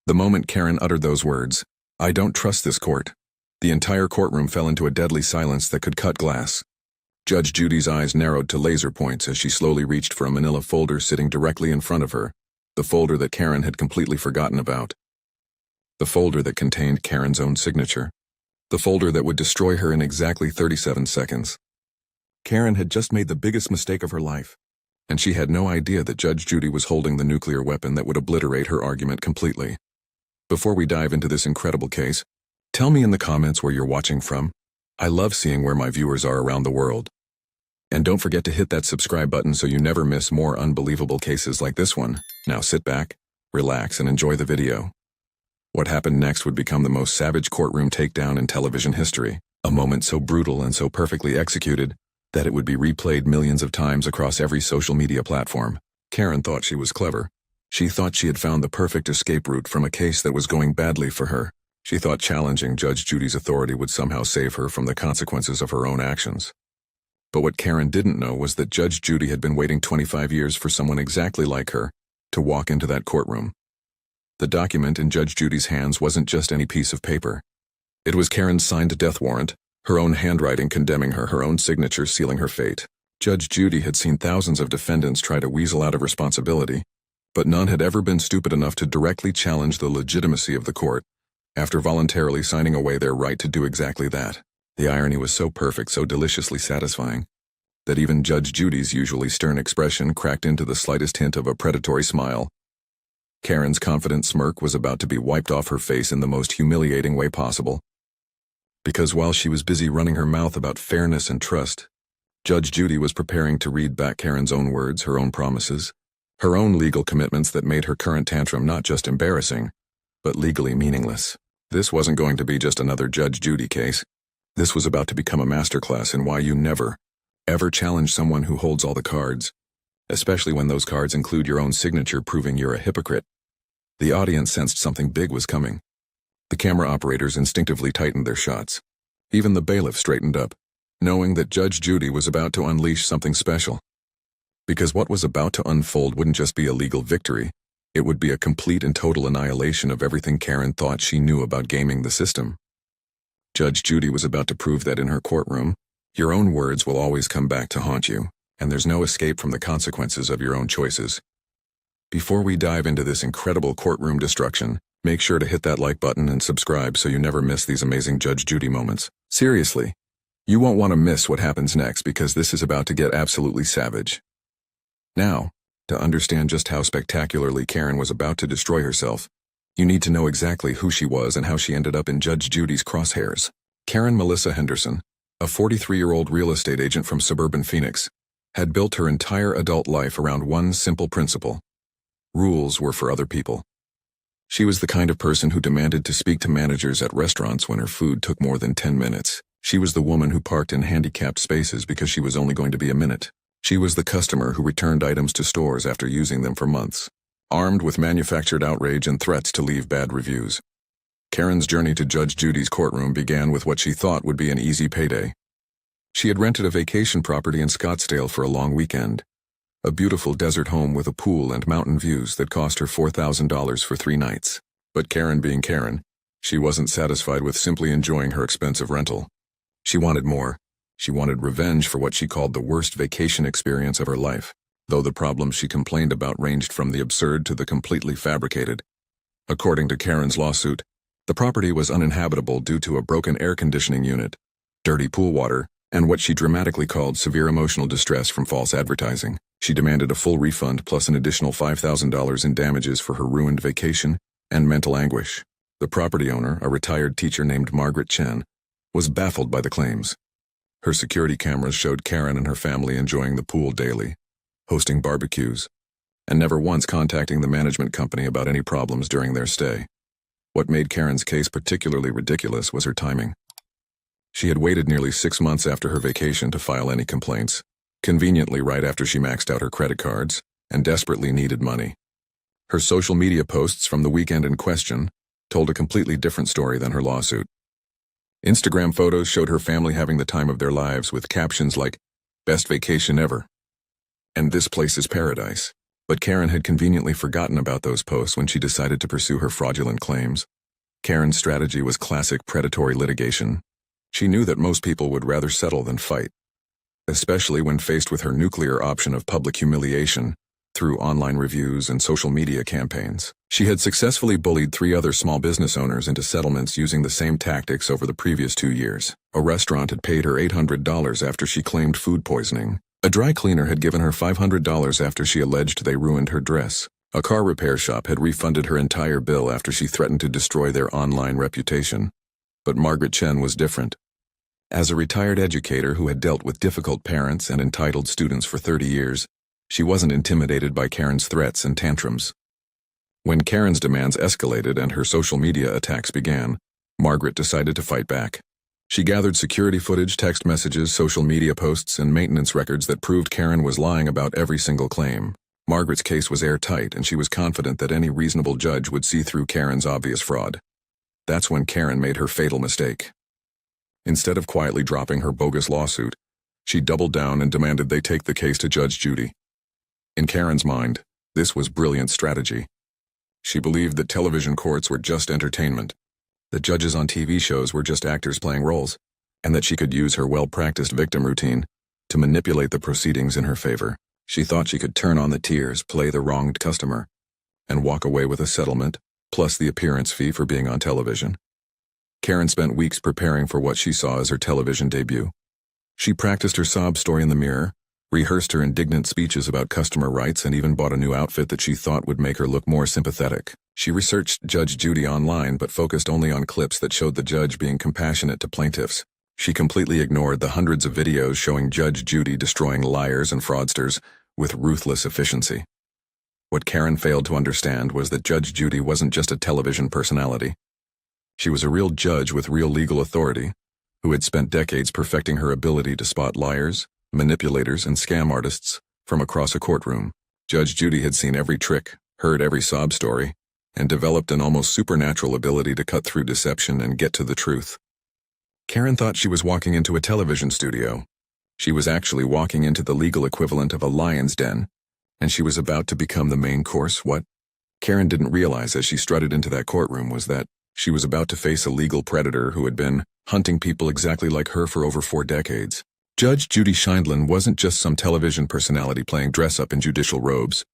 The moment Karen uttered those words, "I don't trust this court," the entire courtroom fell into a deadly silence that could cut glass. Judge Judy's eyes narrowed to laser points as she slowly reached for a manila folder sitting directly in front of her, the folder that Karen had completely forgotten about. The folder that contained Karen's own signature. The folder that would destroy her in exactly 37 seconds. Karen had just made the biggest mistake of her life, and she had no idea that Judge Judy was holding the nuclear weapon that would obliterate her argument completely. Before we dive into this incredible case, tell me in the comments where you're watching from. I love seeing where my viewers are around the world. And don't forget to hit that subscribe button so you never miss more unbelievable cases like this one. Now sit back, relax, and enjoy the video. What happened next would become the most savage courtroom takedown in television history, a moment so brutal and so perfectly executed that it would be replayed millions of times across every social media platform. Karen thought she was clever. She thought she had found the perfect escape route from a case that was going badly for her. She thought challenging Judge Judy's authority would somehow save her from the consequences of her own actions. But what Karen didn't know was that Judge Judy had been waiting 25 years for someone exactly like her to walk into that courtroom. The document in Judge Judy's hands wasn't just any piece of paper. It was Karen's signed death warrant, her own handwriting condemning her, her own signature sealing her fate. Judge Judy had seen thousands of defendants try to weasel out of responsibility, but none had ever been stupid enough to directly challenge the legitimacy of the court after voluntarily signing away their right to do exactly that. The irony was so perfect, so deliciously satisfying, that even Judge Judy's usually stern expression cracked into the slightest hint of a predatory smile. Karen's confident smirk was about to be wiped off her face in the most humiliating way possible. Because while she was busy running her mouth about fairness and trust, Judge Judy was preparing to read back Karen's own words, her own promises, her own legal commitments that made her current tantrum not just embarrassing, but legally meaningless. This wasn't going to be just another Judge Judy case. This was about to become a masterclass in why you never, ever challenge someone who holds all the cards, especially when those cards include your own signature proving you're a hypocrite. The audience sensed something big was coming. The camera operators instinctively tightened their shots. Even the bailiff straightened up, knowing that Judge Judy was about to unleash something special. Because what was about to unfold wouldn't just be a legal victory, it would be a complete and total annihilation of everything Karen thought she knew about gaming the system. Judge Judy was about to prove that in her courtroom, your own words will always come back to haunt you, and there's no escape from the consequences of your own choices. Before we dive into this incredible courtroom destruction, make sure to hit that like button and subscribe so you never miss these amazing Judge Judy moments. Seriously, you won't want to miss what happens next because this is about to get absolutely savage. Now, to understand just how spectacularly Karen was about to destroy herself, you need to know exactly who she was and how she ended up in Judge Judy's crosshairs. Karen Melissa Henderson, a 43-year-old real estate agent from suburban Phoenix, had built her entire adult life around one simple principle: rules were for other people. She was the kind of person who demanded to speak to managers at restaurants when her food took more than 10 minutes. She was the woman who parked in handicapped spaces because she was only going to be a minute. She was the customer who returned items to stores after using them for months, armed with manufactured outrage and threats to leave bad reviews. Karen's journey to Judge Judy's courtroom began with what she thought would be an easy payday. She had rented a vacation property in Scottsdale for a long weekend, a beautiful desert home with a pool and mountain views that cost her $4,000 for 3 nights. But Karen being Karen, she wasn't satisfied with simply enjoying her expensive rental. She wanted more. She wanted revenge for what she called the worst vacation experience of her life, though the problems she complained about ranged from the absurd to the completely fabricated. According to Karen's lawsuit, the property was uninhabitable due to a broken air conditioning unit, dirty pool water, and what she dramatically called severe emotional distress from false advertising. She demanded a full refund plus an additional $5,000 in damages for her ruined vacation and mental anguish. The property owner, a retired teacher named Margaret Chen, was baffled by the claims. Her security cameras showed Karen and her family enjoying the pool daily, hosting barbecues, and never once contacting the management company about any problems during their stay. What made Karen's case particularly ridiculous was her timing. She had waited nearly 6 months after her vacation to file any complaints, conveniently right after she maxed out her credit cards and desperately needed money. Her social media posts from the weekend in question told a completely different story than her lawsuit. Instagram photos showed her family having the time of their lives with captions like, "Best vacation ever," and "This place is paradise." But Karen had conveniently forgotten about those posts when she decided to pursue her fraudulent claims. Karen's strategy was classic predatory litigation. She knew that most people would rather settle than fight, especially when faced with her nuclear option of public humiliation through online reviews and social media campaigns. She had successfully bullied 3 other small business owners into settlements using the same tactics over the previous 2 years. A restaurant had paid her $800 after she claimed food poisoning. A dry cleaner had given her $500 after she alleged they ruined her dress. A car repair shop had refunded her entire bill after she threatened to destroy their online reputation. But Margaret Chen was different. As a retired educator who had dealt with difficult parents and entitled students for 30 years, she wasn't intimidated by Karen's threats and tantrums. When Karen's demands escalated and her social media attacks began, Margaret decided to fight back. She gathered security footage, text messages, social media posts, and maintenance records that proved Karen was lying about every single claim. Margaret's case was airtight, and she was confident that any reasonable judge would see through Karen's obvious fraud. That's when Karen made her fatal mistake. Instead of quietly dropping her bogus lawsuit, she doubled down and demanded they take the case to Judge Judy. In Karen's mind, this was brilliant strategy. She believed that television courts were just entertainment, that judges on TV shows were just actors playing roles, and that she could use her well-practiced victim routine to manipulate the proceedings in her favor. She thought she could turn on the tears, play the wronged customer, and walk away with a settlement, plus the appearance fee for being on television. Karen spent weeks preparing for what she saw as her television debut. She practiced her sob story in the mirror, rehearsed her indignant speeches about customer rights, and even bought a new outfit that she thought would make her look more sympathetic. She researched Judge Judy online but focused only on clips that showed the judge being compassionate to plaintiffs. She completely ignored the hundreds of videos showing Judge Judy destroying liars and fraudsters with ruthless efficiency. What Karen failed to understand was that Judge Judy wasn't just a television personality. She was a real judge with real legal authority, who had spent decades perfecting her ability to spot liars, manipulators, and scam artists from across a courtroom. Judge Judy had seen every trick, heard every sob story, and developed an almost supernatural ability to cut through deception and get to the truth. Karen thought she was walking into a television studio. She was actually walking into the legal equivalent of a lion's den, and she was about to become the main course. What Karen didn't realize as she strutted into that courtroom was that she was about to face a legal predator who had been hunting people exactly like her for over 4 decades. Judge Judy Scheindlin wasn't just some television personality playing dress-up in judicial robes.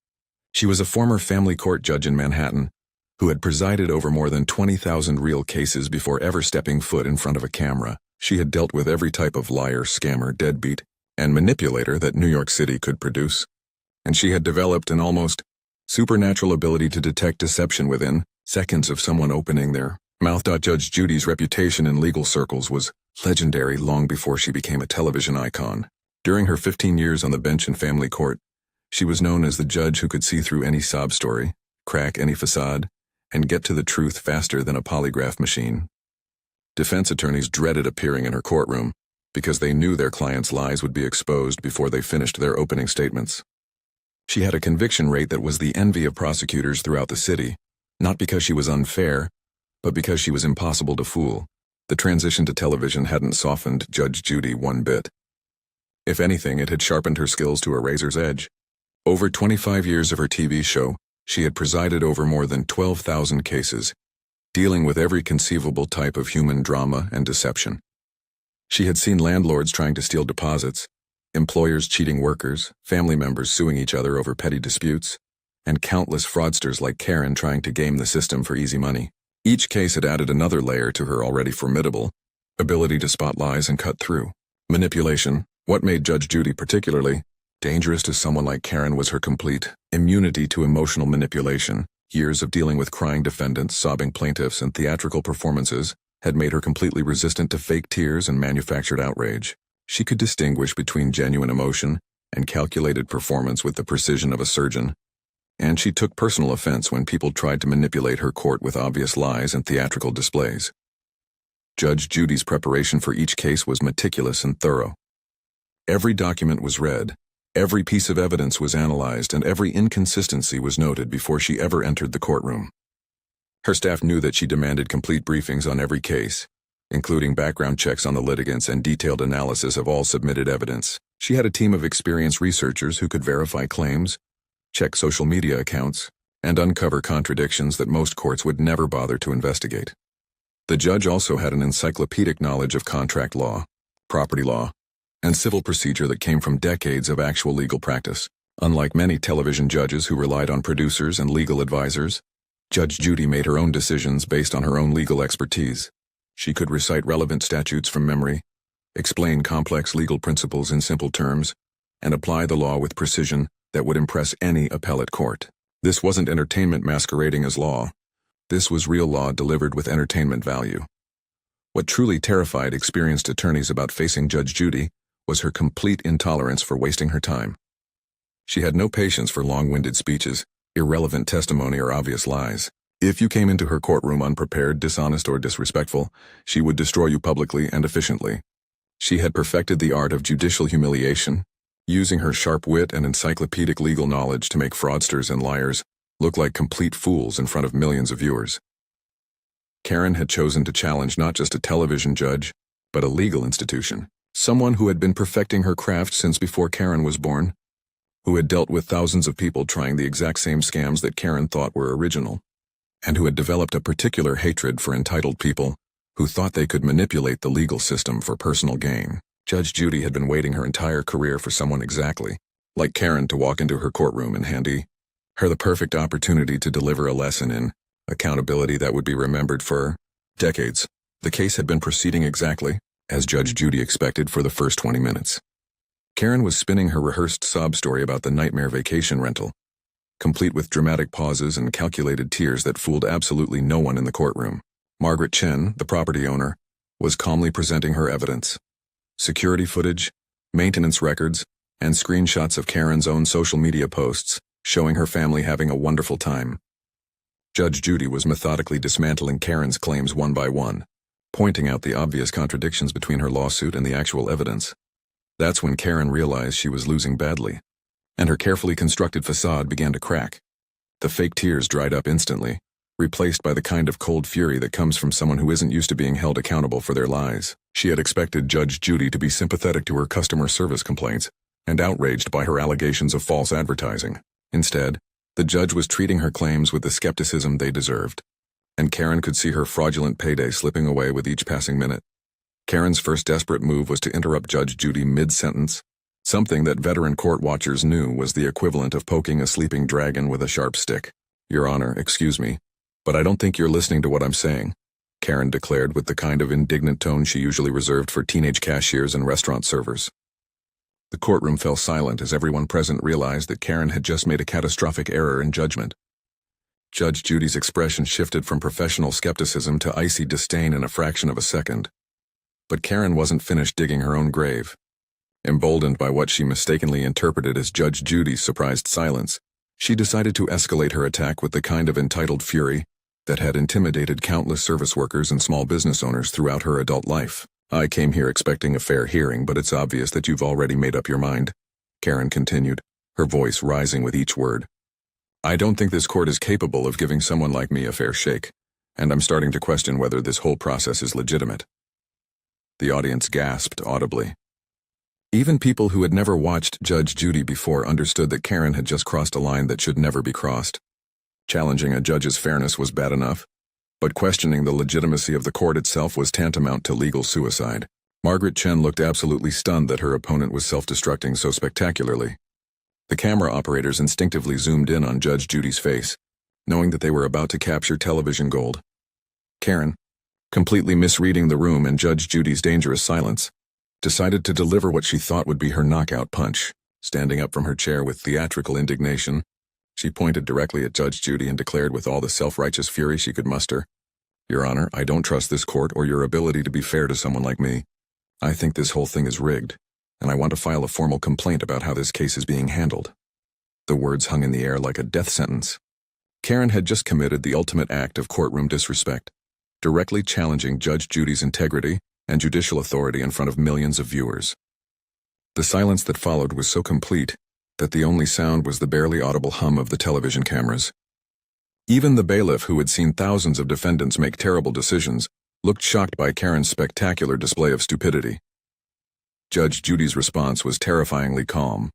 She was a former family court judge in Manhattan who had presided over more than 20,000 real cases before ever stepping foot in front of a camera. She had dealt with every type of liar, scammer, deadbeat, and manipulator that New York City could produce. And she had developed an almost supernatural ability to detect deception within seconds of someone opening their mouth. Judge Judy's reputation in legal circles was legendary long before she became a television icon. During her 15 years on the bench in family court, she was known as the judge who could see through any sob story, crack any facade, and get to the truth faster than a polygraph machine. Defense attorneys dreaded appearing in her courtroom because they knew their clients' lies would be exposed before they finished their opening statements. She had a conviction rate that was the envy of prosecutors throughout the city, not because she was unfair, but because she was impossible to fool. The transition to television hadn't softened Judge Judy one bit. If anything, it had sharpened her skills to a razor's edge. Over 25 years of her TV show, she had presided over more than 12,000 cases, dealing with every conceivable type of human drama and deception. She had seen landlords trying to steal deposits, employers cheating workers, family members suing each other over petty disputes, and countless fraudsters like Karen trying to game the system for easy money. Each case had added another layer to her already formidable ability to spot lies and cut through. Manipulation. What made Judge Judy particularly dangerous to someone like Karen was her complete immunity to emotional manipulation. Years of dealing with crying defendants, sobbing plaintiffs, and theatrical performances had made her completely resistant to fake tears and manufactured outrage. She could distinguish between genuine emotion and calculated performance with the precision of a surgeon. And she took personal offense when people tried to manipulate her court with obvious lies and theatrical displays. Judge Judy's preparation for each case was meticulous and thorough. Every document was read, every piece of evidence was analyzed, and every inconsistency was noted before she ever entered the courtroom. Her staff knew that she demanded complete briefings on every case, including background checks on the litigants and detailed analysis of all submitted evidence. She had a team of experienced researchers who could verify claims, check social media accounts, and uncover contradictions that most courts would never bother to investigate. The judge also had an encyclopedic knowledge of contract law, property law, and civil procedure that came from decades of actual legal practice. Unlike many television judges who relied on producers and legal advisors, Judge Judy made her own decisions based on her own legal expertise. She could recite relevant statutes from memory, explain complex legal principles in simple terms, and apply the law with precision that would impress any appellate court. This wasn't entertainment masquerading as law. This was real law delivered with entertainment value. What truly terrified experienced attorneys about facing Judge Judy was her complete intolerance for wasting her time. She had no patience for long-winded speeches, irrelevant testimony, or obvious lies. If you came into her courtroom unprepared, dishonest, or disrespectful, she would destroy you publicly and efficiently. She had perfected the art of judicial humiliation, using her sharp wit and encyclopedic legal knowledge to make fraudsters and liars look like complete fools in front of millions of viewers. Karen had chosen to challenge not just a television judge, but a legal institution. Someone who had been perfecting her craft since before Karen was born, who had dealt with thousands of people trying the exact same scams that Karen thought were original, and who had developed a particular hatred for entitled people who thought they could manipulate the legal system for personal gain. Judge Judy had been waiting her entire career for someone exactly like Karen to walk into her courtroom and hand her the perfect opportunity to deliver a lesson in accountability that would be remembered for decades. The case had been proceeding exactly as Judge Judy expected for the first 20 minutes. Karen was spinning her rehearsed sob story about the nightmare vacation rental, complete with dramatic pauses and calculated tears that fooled absolutely no one in the courtroom. Margaret Chen, the property owner, was calmly presenting her evidence. Security footage, maintenance records, and screenshots of Karen's own social media posts showing her family having a wonderful time. Judge Judy was methodically dismantling Karen's claims one by one, pointing out the obvious contradictions between her lawsuit and the actual evidence. That's when Karen realized she was losing badly, and her carefully constructed facade began to crack. The fake tears dried up instantly, replaced by the kind of cold fury that comes from someone who isn't used to being held accountable for their lies. She had expected Judge Judy to be sympathetic to her customer service complaints and outraged by her allegations of false advertising. Instead, the judge was treating her claims with the skepticism they deserved, and Karen could see her fraudulent payday slipping away with each passing minute. Karen's first desperate move was to interrupt Judge Judy mid-sentence, something that veteran court watchers knew was the equivalent of poking a sleeping dragon with a sharp stick. "Your Honor, excuse me, but I don't think you're listening to what I'm saying," Karen declared with the kind of indignant tone she usually reserved for teenage cashiers and restaurant servers. The courtroom fell silent as everyone present realized that Karen had just made a catastrophic error in judgment. Judge Judy's expression shifted from professional skepticism to icy disdain in a fraction of a second. But Karen wasn't finished digging her own grave. Emboldened by what she mistakenly interpreted as Judge Judy's surprised silence, she decided to escalate her attack with the kind of entitled fury that had intimidated countless service workers and small business owners throughout her adult life. "I came here expecting a fair hearing, but it's obvious that you've already made up your mind," Karen continued, her voice rising with each word. "I don't think this court is capable of giving someone like me a fair shake, and I'm starting to question whether this whole process is legitimate." The audience gasped audibly. Even people who had never watched Judge Judy before understood that Karen had just crossed a line that should never be crossed. Challenging a judge's fairness was bad enough, but questioning the legitimacy of the court itself was tantamount to legal suicide. Margaret Chen looked absolutely stunned that her opponent was self-destructing so spectacularly. The camera operators instinctively zoomed in on Judge Judy's face, knowing that they were about to capture television gold. Karen, completely misreading the room and Judge Judy's dangerous silence, decided to deliver what she thought would be her knockout punch. Standing up from her chair with theatrical indignation, she pointed directly at Judge Judy and declared with all the self-righteous fury she could muster, "Your Honor, I don't trust this court or your ability to be fair to someone like me. I think this whole thing is rigged, and I want to file a formal complaint about how this case is being handled." The words hung in the air like a death sentence. Karen had just committed the ultimate act of courtroom disrespect, directly challenging Judge Judy's integrity and judicial authority in front of millions of viewers. The silence that followed was so complete that the only sound was the barely audible hum of the television cameras. Even the bailiff, who had seen thousands of defendants make terrible decisions, looked shocked by Karen's spectacular display of stupidity. Judge Judy's response was terrifyingly calm.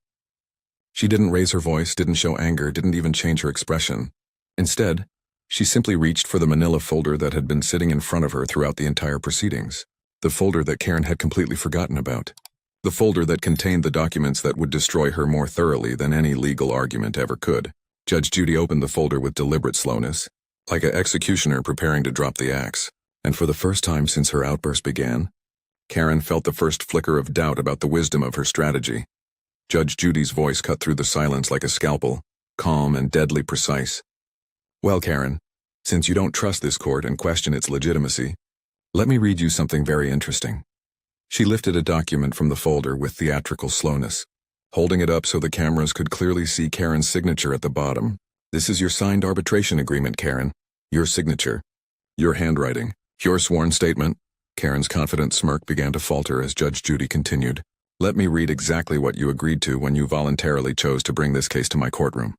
She didn't raise her voice, didn't show anger, didn't even change her expression. Instead, she simply reached for the manila folder that had been sitting in front of her throughout the entire proceedings. The folder that Karen had completely forgotten about. The folder that contained the documents that would destroy her more thoroughly than any legal argument ever could. Judge Judy opened the folder with deliberate slowness, like an executioner preparing to drop the axe. And for the first time since her outburst began, Karen felt the first flicker of doubt about the wisdom of her strategy. Judge Judy's voice cut through the silence like a scalpel, calm and deadly precise. Well, Karen, since you don't trust this court and question its legitimacy, let me read you something very interesting. She lifted a document from the folder with theatrical slowness, holding it up so the cameras could clearly see Karen's signature at the bottom. This is your signed arbitration agreement, Karen. Your signature. Your handwriting. Your sworn statement. Karen's confident smirk began to falter as Judge Judy continued. Let me read exactly what you agreed to when you voluntarily chose to bring this case to my courtroom.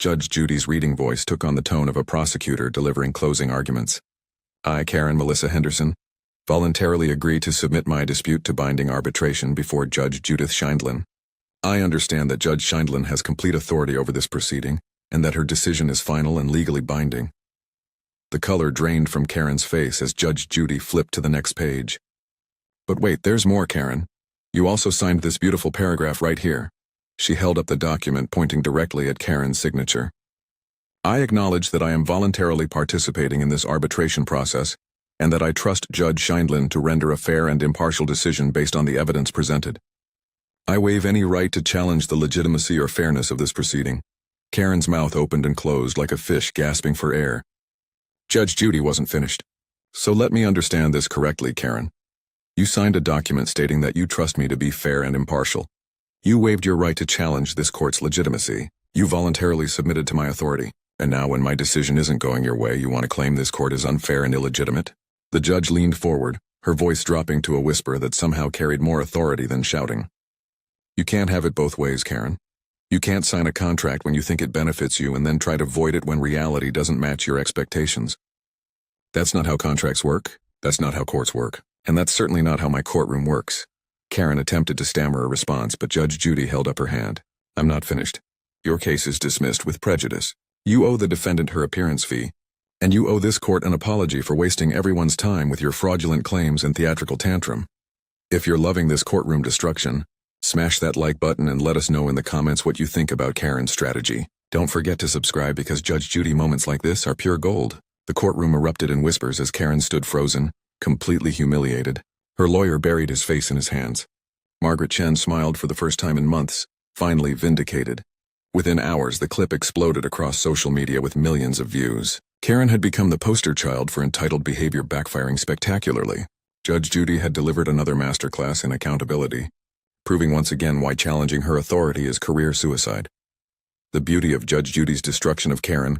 Judge Judy's reading voice took on the tone of a prosecutor delivering closing arguments. I, Karen Melissa Henderson, voluntarily agree to submit my dispute to binding arbitration before Judge Judith Scheindlin. I understand that Judge Scheindlin has complete authority over this proceeding, and that her decision is final and legally binding. The color drained from Karen's face as Judge Judy flipped to the next page. But wait, there's more, Karen. You also signed this beautiful paragraph right here. She held up the document pointing directly at Karen's signature. I acknowledge that I am voluntarily participating in this arbitration process, and that I trust Judge Scheindlin to render a fair and impartial decision based on the evidence presented. I waive any right to challenge the legitimacy or fairness of this proceeding. Karen's mouth opened and closed like a fish gasping for air. Judge Judy wasn't finished. So let me understand this correctly, Karen. You signed a document stating that you trust me to be fair and impartial. You waived your right to challenge this court's legitimacy. You voluntarily submitted to my authority. And now when my decision isn't going your way, you want to claim this court is unfair and illegitimate? The judge leaned forward, her voice dropping to a whisper that somehow carried more authority than shouting. You can't have it both ways, Karen. You can't sign a contract when you think it benefits you and then try to void it when reality doesn't match your expectations. That's not how contracts work. That's not how courts work. And that's certainly not how my courtroom works. Karen attempted to stammer a response, but Judge Judy held up her hand. I'm not finished. Your case is dismissed with prejudice. You owe the defendant her appearance fee, and you owe this court an apology for wasting everyone's time with your fraudulent claims and theatrical tantrum. If you're loving this courtroom destruction, smash that like button and let us know in the comments what you think about Karen's strategy. Don't forget to subscribe because Judge Judy moments like this are pure gold. The courtroom erupted in whispers as Karen stood frozen, completely humiliated. Her lawyer buried his face in his hands. Margaret Chen smiled for the first time in months, finally vindicated. Within hours, the clip exploded across social media with millions of views. Karen had become the poster child for entitled behavior backfiring spectacularly. Judge Judy had delivered another masterclass in accountability, proving once again why challenging her authority is career suicide. The beauty of Judge Judy's destruction of Karen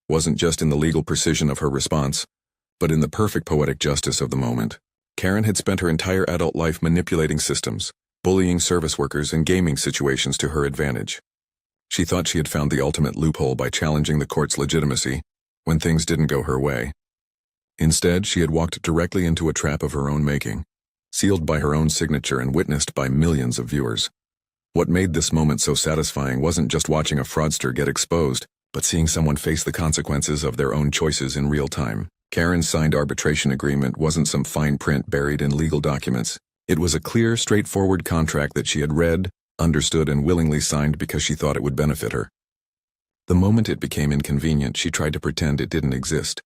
wasn't just in the legal precision of her response, but in the perfect poetic justice of the moment. Karen had spent her entire adult life manipulating systems, bullying service workers and gaming situations to her advantage. She thought she had found the ultimate loophole by challenging the court's legitimacy when things didn't go her way. Instead, she had walked directly into a trap of her own making, sealed by her own signature and witnessed by millions of viewers. What made this moment so satisfying wasn't just watching a fraudster get exposed, but seeing someone face the consequences of their own choices in real time. Karen's signed arbitration agreement wasn't some fine print buried in legal documents. It was a clear, straightforward contract that she had read, understood, and willingly signed because she thought it would benefit her. The moment it became inconvenient, she tried to pretend it didn't exist.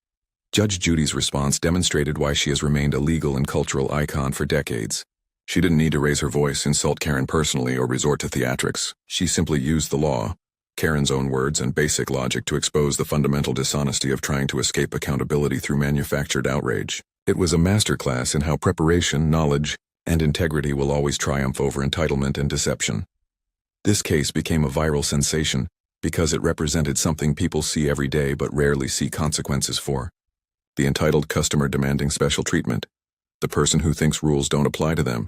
Judge Judy's response demonstrated why she has remained a legal and cultural icon for decades. She didn't need to raise her voice, insult Karen personally, or resort to theatrics. She simply used the law, Karen's own words and basic logic, to expose the fundamental dishonesty of trying to escape accountability through manufactured outrage. It was a masterclass in how preparation, knowledge, and integrity will always triumph over entitlement and deception. This case became a viral sensation because it represented something people see every day but rarely see consequences for. The entitled customer demanding special treatment, the person who thinks rules don't apply to them,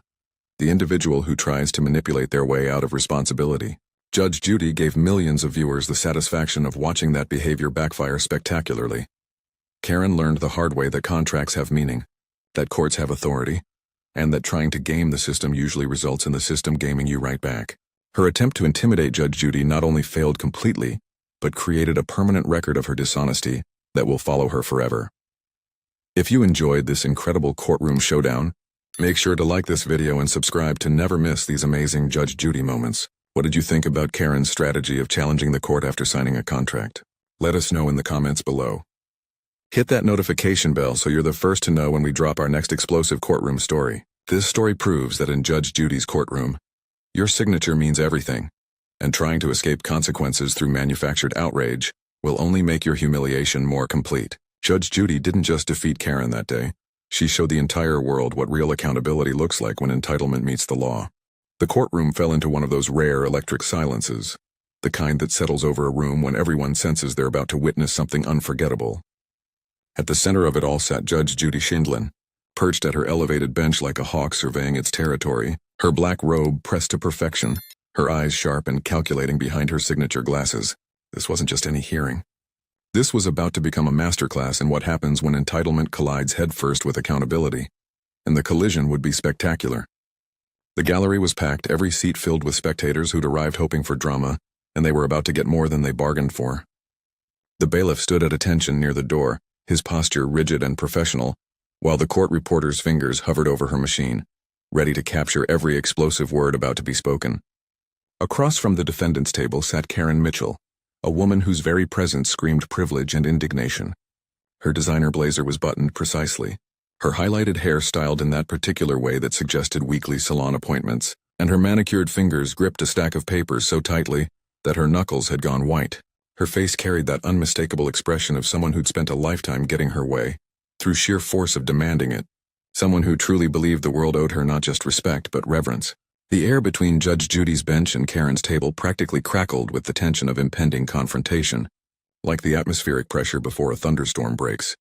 the individual who tries to manipulate their way out of responsibility. Judge Judy gave millions of viewers the satisfaction of watching that behavior backfire spectacularly. Karen learned the hard way that contracts have meaning, that courts have authority, and that trying to game the system usually results in the system gaming you right back. Her attempt to intimidate Judge Judy not only failed completely, but created a permanent record of her dishonesty that will follow her forever. If you enjoyed this incredible courtroom showdown, make sure to like this video and subscribe to never miss these amazing Judge Judy moments. What did you think about Karen's strategy of challenging the court after signing a contract? Let us know in the comments below. Hit that notification bell so you're the first to know when we drop our next explosive courtroom story. This story proves that in Judge Judy's courtroom, your signature means everything, and trying to escape consequences through manufactured outrage will only make your humiliation more complete. Judge Judy didn't just defeat Karen that day. She showed the entire world what real accountability looks like when entitlement meets the law. The courtroom fell into one of those rare electric silences, the kind that settles over a room when everyone senses they're about to witness something unforgettable. At the center of it all sat Judge Judy Schindlin, perched at her elevated bench like a hawk surveying its territory, her black robe pressed to perfection, her eyes sharp and calculating behind her signature glasses. This wasn't just any hearing. This was about to become a masterclass in what happens when entitlement collides headfirst with accountability, and the collision would be spectacular. The gallery was packed, every seat filled with spectators who'd arrived hoping for drama, and they were about to get more than they bargained for. The bailiff stood at attention near the door, his posture rigid and professional, while the court reporter's fingers hovered over her machine, ready to capture every explosive word about to be spoken. Across from the defendant's table sat Karen Mitchell, a woman whose very presence screamed privilege and indignation. Her designer blazer was buttoned precisely, her highlighted hair styled in that particular way that suggested weekly salon appointments, and her manicured fingers gripped a stack of papers so tightly that her knuckles had gone white. Her face carried that unmistakable expression of someone who'd spent a lifetime getting her way, through sheer force of demanding it. Someone who truly believed the world owed her not just respect but reverence. The air between Judge Judy's bench and Karen's table practically crackled with the tension of impending confrontation, like the atmospheric pressure before a thunderstorm breaks.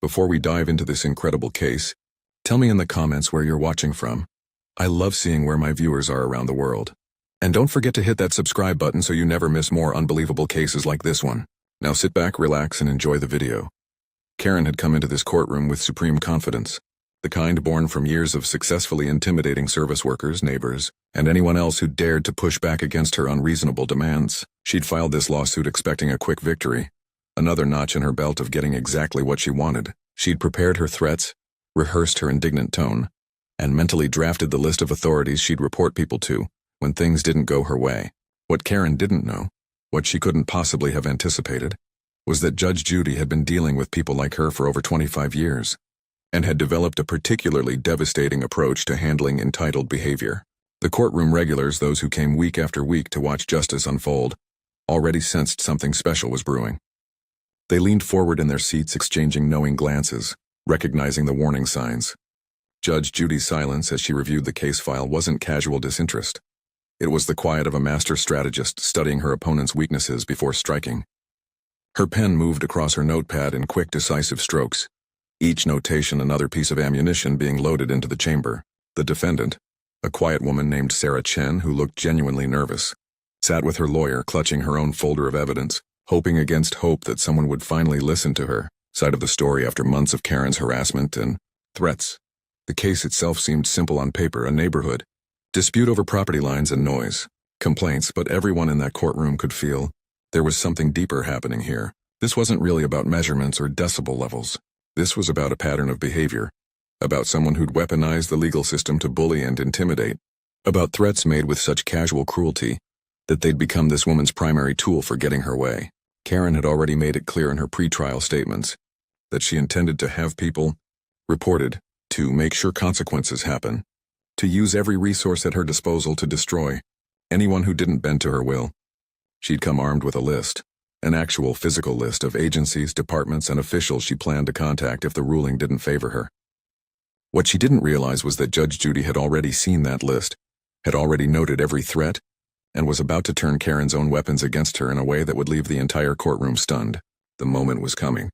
Before we dive into this incredible case, tell me in the comments where you're watching from. I love seeing where my viewers are around the world. And don't forget to hit that subscribe button so you never miss more unbelievable cases like this one. Now sit back, relax, and enjoy the video. Karen had come into this courtroom with supreme confidence, the kind born from years of successfully intimidating service workers, neighbors, and anyone else who dared to push back against her unreasonable demands. She'd filed this lawsuit expecting a quick victory, another notch in her belt of getting exactly what she wanted. She'd prepared her threats, rehearsed her indignant tone, and mentally drafted the list of authorities she'd report people to when things didn't go her way. What Karen didn't know, what she couldn't possibly have anticipated, was that Judge Judy had been dealing with people like her for over 25 years, and had developed a particularly devastating approach to handling entitled behavior. The courtroom regulars, those who came week after week to watch justice unfold, already sensed something special was brewing. They leaned forward in their seats, exchanging knowing glances, recognizing the warning signs. Judge Judy's silence as she reviewed the case file wasn't casual disinterest. It was the quiet of a master strategist studying her opponent's weaknesses before striking. Her pen moved across her notepad in quick, decisive strokes, each notation another piece of ammunition being loaded into the chamber. The defendant, a quiet woman named Sarah Chen who looked genuinely nervous, sat with her lawyer clutching her own folder of evidence, hoping against hope that someone would finally listen to her side of the story after months of Karen's harassment and threats. The case itself seemed simple on paper, a neighborhood dispute over property lines and noise, complaints, but everyone in that courtroom could feel there was something deeper happening here. This wasn't really about measurements or decibel levels. This was about a pattern of behavior, about someone who'd weaponized the legal system to bully and intimidate, about threats made with such casual cruelty that they'd become this woman's primary tool for getting her way. Karen had already made it clear in her pretrial statements that she intended to have people reported, to make sure consequences happen, to use every resource at her disposal to destroy anyone who didn't bend to her will. She'd come armed with a list, an actual physical list of agencies, departments, and officials she planned to contact if the ruling didn't favor her. What she didn't realize was that Judge Judy had already seen that list, had already noted every threat, and was about to turn Karen's own weapons against her in a way that would leave the entire courtroom stunned. The moment was coming,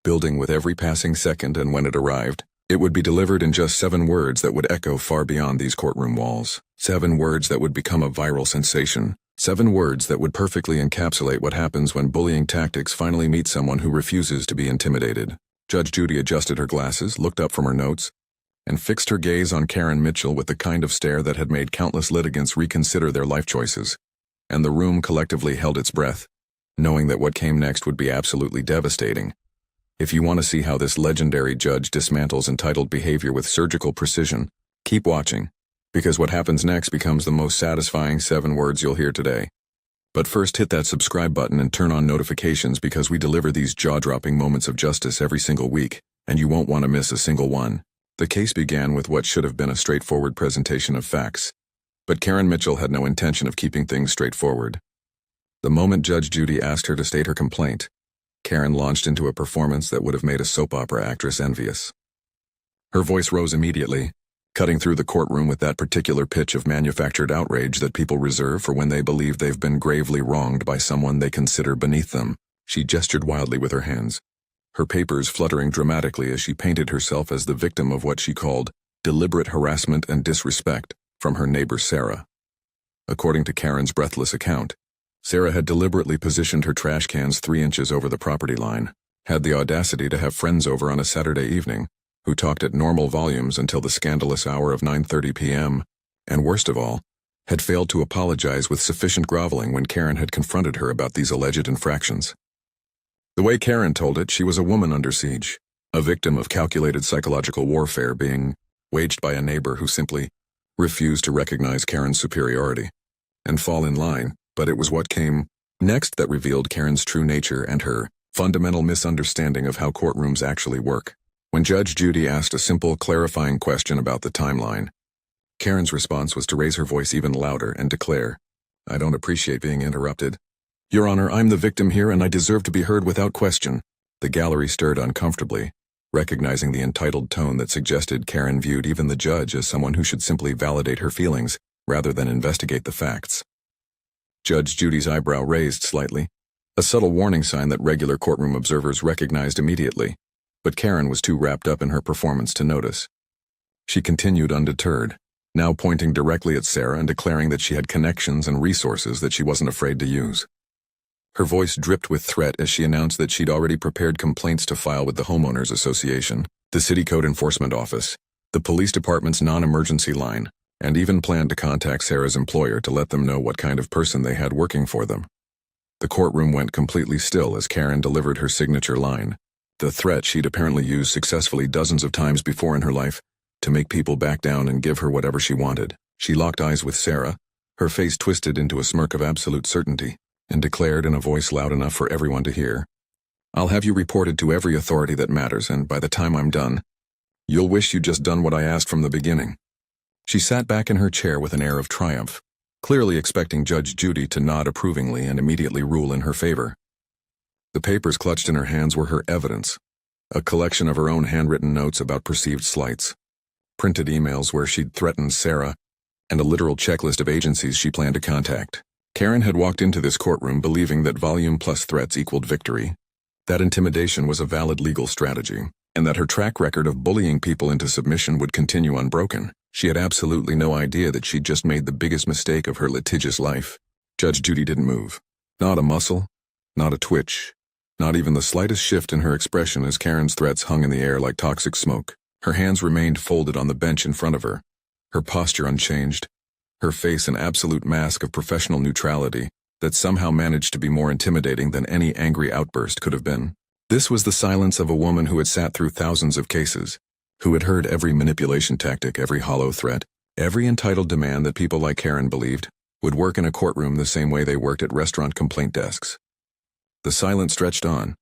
building with every passing second, and when it arrived, it would be delivered in just 7 words that would echo far beyond these courtroom walls. 7 words that would become a viral sensation. 7 words that would perfectly encapsulate what happens when bullying tactics finally meet someone who refuses to be intimidated. Judge Judy adjusted her glasses, looked up from her notes, and fixed her gaze on Karen Mitchell with the kind of stare that had made countless litigants reconsider their life choices. And the room collectively held its breath, knowing that what came next would be absolutely devastating. If you want to see how this legendary judge dismantles entitled behavior with surgical precision, keep watching, because what happens next becomes the most satisfying 7 words you'll hear today. But first, hit that subscribe button and turn on notifications, because we deliver these jaw-dropping moments of justice every single week, and you won't want to miss a single one. The case began with what should have been a straightforward presentation of facts. But Karen Mitchell had no intention of keeping things straightforward. The moment Judge Judy asked her to state her complaint, Karen launched into a performance that would have made a soap opera actress envious. Her voice rose immediately, cutting through the courtroom with that particular pitch of manufactured outrage that people reserve for when they believe they've been gravely wronged by someone they consider beneath them. She gestured wildly with her hands, her papers fluttering dramatically as she painted herself as the victim of what she called deliberate harassment and disrespect from her neighbor Sarah. According to Karen's breathless account, Sarah had deliberately positioned her trash cans 3 inches over the property line, had the audacity to have friends over on a Saturday evening, who talked at normal volumes until the scandalous hour of 9:30 p.m., and worst of all, had failed to apologize with sufficient groveling when Karen had confronted her about these alleged infractions. The way Karen told it, she was a woman under siege, a victim of calculated psychological warfare being waged by a neighbor who simply refused to recognize Karen's superiority and fall in line. But it was what came next that revealed Karen's true nature and her fundamental misunderstanding of how courtrooms actually work. When Judge Judy asked a simple, clarifying question about the timeline, Karen's response was to raise her voice even louder and declare, "I don't appreciate being interrupted. Your Honor, I'm the victim here and I deserve to be heard without question." The gallery stirred uncomfortably, recognizing the entitled tone that suggested Karen viewed even the judge as someone who should simply validate her feelings rather than investigate the facts. Judge Judy's eyebrow raised slightly, a subtle warning sign that regular courtroom observers recognized immediately, but Karen was too wrapped up in her performance to notice. She continued undeterred, now pointing directly at Sarah and declaring that she had connections and resources that she wasn't afraid to use. Her voice dripped with threat as she announced that she'd already prepared complaints to file with the Homeowners Association, the City Code Enforcement Office, the police department's non-emergency line, and even planned to contact Sarah's employer to let them know what kind of person they had working for them. The courtroom went completely still as Karen delivered her signature line, the threat she'd apparently used successfully dozens of times before in her life, to make people back down and give her whatever she wanted. She locked eyes with Sarah, her face twisted into a smirk of absolute certainty, and declared in a voice loud enough for everyone to hear, "I'll have you reported to every authority that matters, and by the time I'm done, you'll wish you'd just done what I asked from the beginning." She sat back in her chair with an air of triumph, clearly expecting Judge Judy to nod approvingly and immediately rule in her favor. The papers clutched in her hands were her evidence, a collection of her own handwritten notes about perceived slights, printed emails where she'd threatened Sarah, and a literal checklist of agencies she planned to contact. Karen had walked into this courtroom believing that volume plus threats equaled victory, that intimidation was a valid legal strategy, and that her track record of bullying people into submission would continue unbroken. She had absolutely no idea that she'd just made the biggest mistake of her litigious life. Judge Judy didn't move. Not a muscle, not a twitch, not even the slightest shift in her expression as Karen's threats hung in the air like toxic smoke. Her hands remained folded on the bench in front of her, her posture unchanged, her face an absolute mask of professional neutrality that somehow managed to be more intimidating than any angry outburst could have been. This was the silence of a woman who had sat through thousands of cases, who had heard every manipulation tactic, every hollow threat, every entitled demand that people like Karen believed would work in a courtroom the same way they worked at restaurant complaint desks. The silence stretched on,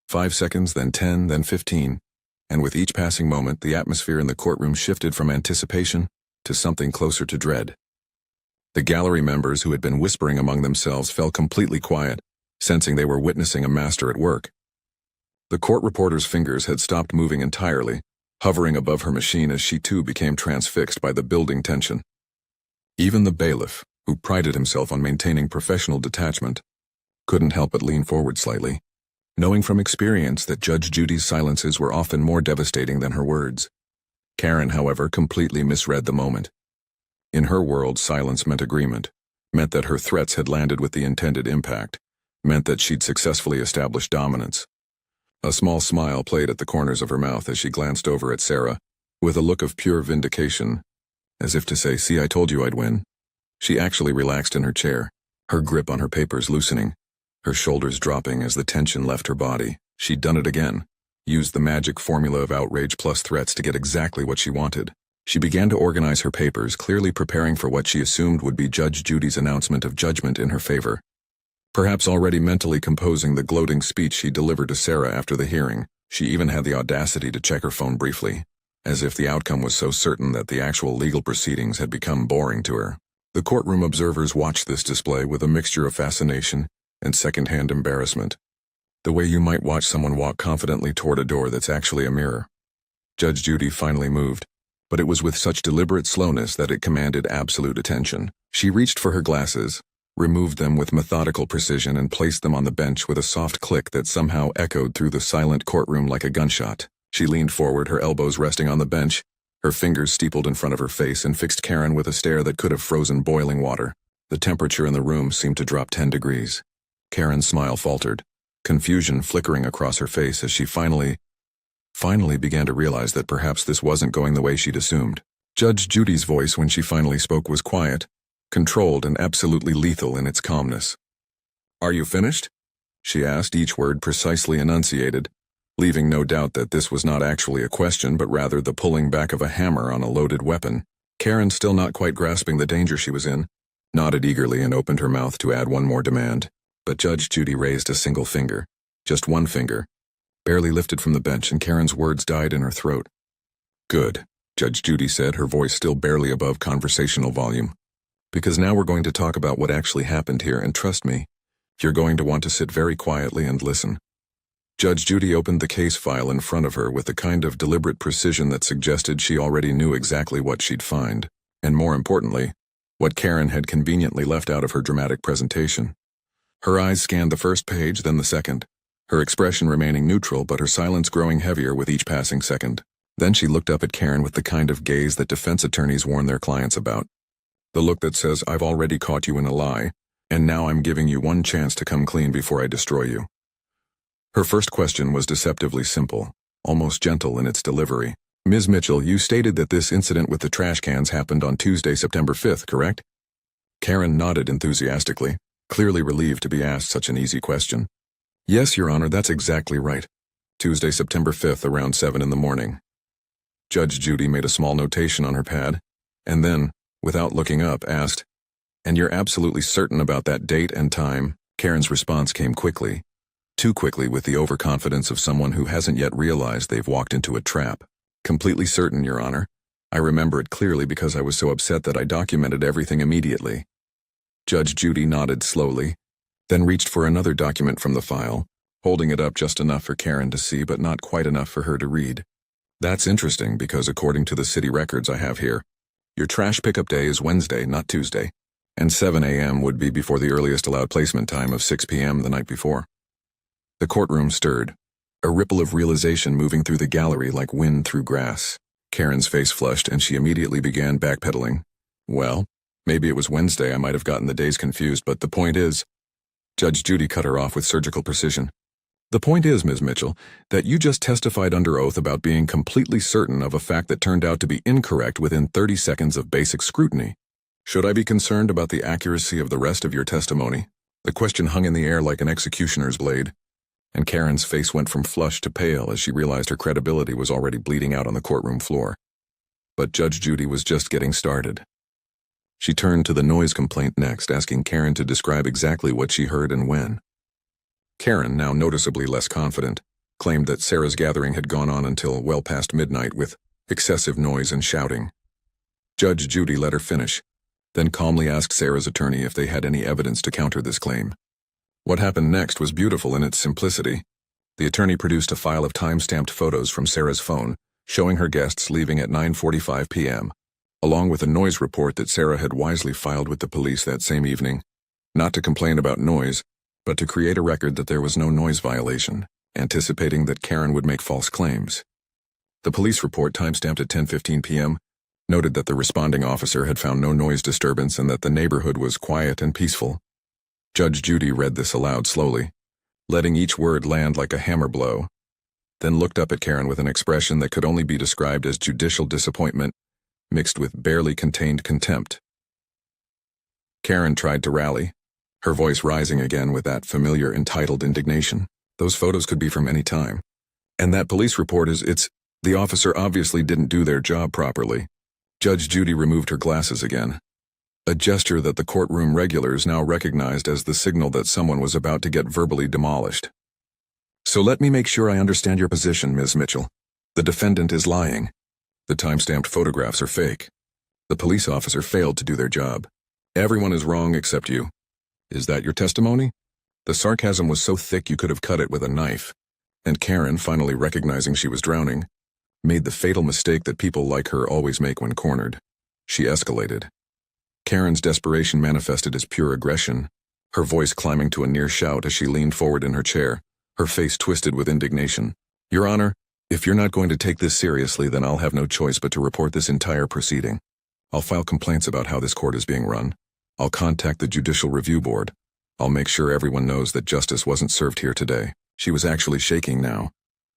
5 seconds, then 10, then 15, and with each passing moment, the atmosphere in the courtroom shifted from anticipation to something closer to dread. The gallery members who had been whispering among themselves fell completely quiet, sensing they were witnessing a master at work. The court reporter's fingers had stopped moving entirely, hovering above her machine as she too became transfixed by the building tension. Even the bailiff, who prided himself on maintaining professional detachment, couldn't help but lean forward slightly, knowing from experience that Judge Judy's silences were often more devastating than her words. Karen, however, completely misread the moment. In her world, silence meant agreement, meant that her threats had landed with the intended impact, meant that she'd successfully established dominance. A small smile played at the corners of her mouth as she glanced over at Sarah, With a look of pure vindication, as if to say, "See, I told you I'd win." She actually relaxed in her chair, her grip on her papers loosening, her shoulders dropping as the tension left her body. She'd done it again, used the magic formula of outrage plus threats to get exactly what she wanted. She began to organize her papers, clearly preparing for what she assumed would be Judge Judy's announcement of judgment in her favor. Perhaps already mentally composing the gloating speech she delivered to Sarah after the hearing, she even had the audacity to check her phone briefly, as if the outcome was so certain that the actual legal proceedings had become boring to her. The courtroom observers watched this display with a mixture of fascination and second-hand embarrassment, the way you might watch someone walk confidently toward a door that's actually a mirror. Judge Judy finally moved, but it was with such deliberate slowness that it commanded absolute attention. She reached for her glasses, removed them with methodical precision, and placed them on the bench with a soft click that somehow echoed through the silent courtroom like a gunshot. She leaned forward, her elbows resting on the bench, her fingers steepled in front of her face, and fixed Karen with a stare that could have frozen boiling water. The temperature in the room seemed to drop 10 degrees. Karen's smile faltered, confusion flickering across her face as she finally began to realize that perhaps this wasn't going the way she'd assumed. Judge Judy's voice when she finally spoke was quiet, controlled, and absolutely lethal in its calmness. "Are you finished?" she asked, each word precisely enunciated, leaving no doubt that this was not actually a question but rather the pulling back of a hammer on a loaded weapon. Karen, still not quite grasping the danger she was in, nodded eagerly and opened her mouth to add one more demand. But Judge Judy raised a single finger, just one finger, barely lifted from the bench, and Karen's words died in her throat. "Good," Judge Judy said, her voice still barely above conversational volume. "Because now we're going to talk about what actually happened here, and trust me, you're going to want to sit very quietly and listen." Judge Judy opened the case file in front of her with the kind of deliberate precision that suggested she already knew exactly what she'd find, and more importantly, what Karen had conveniently left out of her dramatic presentation. Her eyes scanned the first page, then the second, her expression remaining neutral but her silence growing heavier with each passing second. Then she looked up at Karen with the kind of gaze that defense attorneys warn their clients about. The look that says, "I've already caught you in a lie, and now I'm giving you one chance to come clean before I destroy you." Her first question was deceptively simple, almost gentle in its delivery. "Ms. Mitchell, you stated that this incident with the trash cans happened on Tuesday, September 5th, correct?" Karen nodded enthusiastically, clearly relieved to be asked such an easy question. "Yes, Your Honor, that's exactly right. Tuesday, September 5th, around 7 in the morning." Judge Judy made a small notation on her pad, and then, without looking up, asked, "And you're absolutely certain about that date and time?" Karen's response came quickly, too quickly, with the overconfidence of someone who hasn't yet realized they've walked into a trap. "Completely certain, Your Honor. I remember it clearly because I was so upset that I documented everything immediately." Judge Judy nodded slowly, then reached for another document from the file, holding it up just enough for Karen to see but not quite enough for her to read. "That's interesting because according to the city records I have here, your trash pickup day is Wednesday, not Tuesday, and 7 a.m. would be before the earliest allowed placement time of 6 p.m. the night before." The courtroom stirred, a ripple of realization moving through the gallery like wind through grass. Karen's face flushed and she immediately began backpedaling. "Well, maybe it was Wednesday, I might have gotten the days confused, but the point is—" Judge Judy cut her off with surgical precision. "The point is, Ms. Mitchell, that you just testified under oath about being completely certain of a fact that turned out to be incorrect within 30 seconds of basic scrutiny. Should I be concerned about the accuracy of the rest of your testimony?" The question hung in the air like an executioner's blade, and Karen's face went from flushed to pale as she realized her credibility was already bleeding out on the courtroom floor. But Judge Judy was just getting started. She turned to the noise complaint next, asking Karen to describe exactly what she heard and when. Karen, now noticeably less confident, claimed that Sarah's gathering had gone on until well past midnight with excessive noise and shouting. Judge Judy let her finish, then calmly asked Sarah's attorney if they had any evidence to counter this claim. What happened next was beautiful in its simplicity. The attorney produced a file of time-stamped photos from Sarah's phone, showing her guests leaving at 9:45 p.m., along with a noise report that Sarah had wisely filed with the police that same evening, not to complain about noise, but to create a record that there was no noise violation, anticipating that Karen would make false claims. The police report, time-stamped at 10:15 p.m., noted that the responding officer had found no noise disturbance and that the neighborhood was quiet and peaceful. Judge Judy read this aloud slowly, letting each word land like a hammer blow. then looked up at Karen with an expression that could only be described as judicial disappointment, mixed with barely contained contempt. Karen tried to rally, her voice rising again with that familiar entitled indignation. Those photos could be from any time. And that police report the officer obviously didn't do their job properly. Judge Judy removed her glasses again, a gesture that the courtroom regulars now recognized as the signal that someone was about to get verbally demolished. So let me make sure I understand your position, Ms. Mitchell. The defendant is lying. The time-stamped photographs are fake. The police officer failed to do their job. Everyone is wrong except you. Is that your testimony? The sarcasm was so thick you could have cut it with a knife. And Karen, finally recognizing she was drowning, made the fatal mistake that people like her always make when cornered. She escalated. Karen's desperation manifested as pure aggression, her voice climbing to a near shout as she leaned forward in her chair, her face twisted with indignation. Your Honor, if you're not going to take this seriously, then I'll have no choice but to report this entire proceeding. I'll file complaints about how this court is being run. I'll contact the Judicial Review Board. I'll make sure everyone knows that justice wasn't served here today. She was actually shaking now,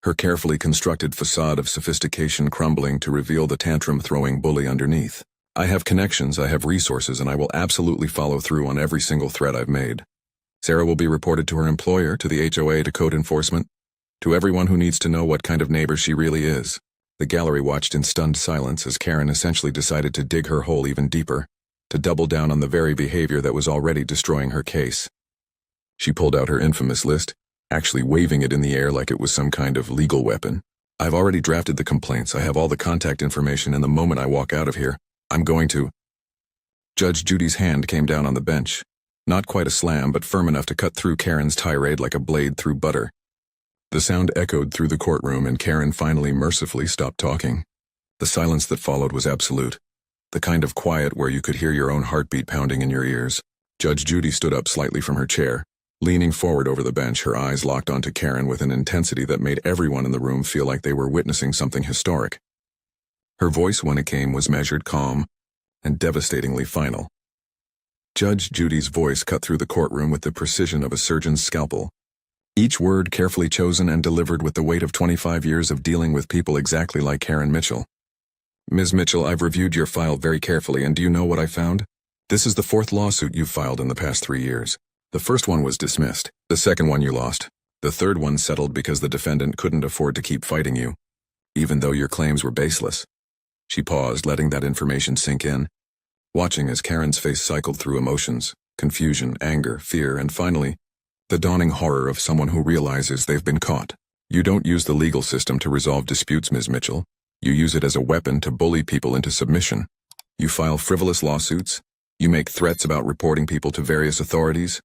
her carefully constructed facade of sophistication crumbling to reveal the tantrum-throwing bully underneath. I have connections, I have resources, and I will absolutely follow through on every single threat I've made. Sarah will be reported to her employer, to the HOA, to code enforcement, to everyone who needs to know what kind of neighbor she really is. The gallery watched in stunned silence as Karen essentially decided to dig her hole even deeper, to double down on the very behavior that was already destroying her case. She pulled out her infamous list, actually waving it in the air like it was some kind of legal weapon. I've already drafted the complaints, I have all the contact information, and the moment I walk out of here, I'm going to... Judge Judy's hand came down on the bench. Not quite a slam, but firm enough to cut through Karen's tirade like a blade through butter. The sound echoed through the courtroom and Karen finally mercifully stopped talking. The silence that followed was absolute, the kind of quiet where you could hear your own heartbeat pounding in your ears. Judge Judy stood up slightly from her chair, leaning forward over the bench, her eyes locked onto Karen with an intensity that made everyone in the room feel like they were witnessing something historic. Her voice, when it came, was measured, calm, and devastatingly final. Judge Judy's voice cut through the courtroom with the precision of a surgeon's scalpel, each word carefully chosen and delivered with the weight of 25 years of dealing with people exactly like Karen Mitchell. Ms. Mitchell, I've reviewed your file very carefully, and do you know what I found? This is the 4th lawsuit you've filed in the past 3 years. The first one was dismissed. The second one you lost. The third one settled because the defendant couldn't afford to keep fighting you, even though your claims were baseless. She paused, letting that information sink in, watching as Karen's face cycled through emotions, confusion, anger, fear, and finally, the dawning horror of someone who realizes they've been caught. You don't use the legal system to resolve disputes, Ms. Mitchell. You use it as a weapon to bully people into submission. You file frivolous lawsuits, you make threats about reporting people to various authorities,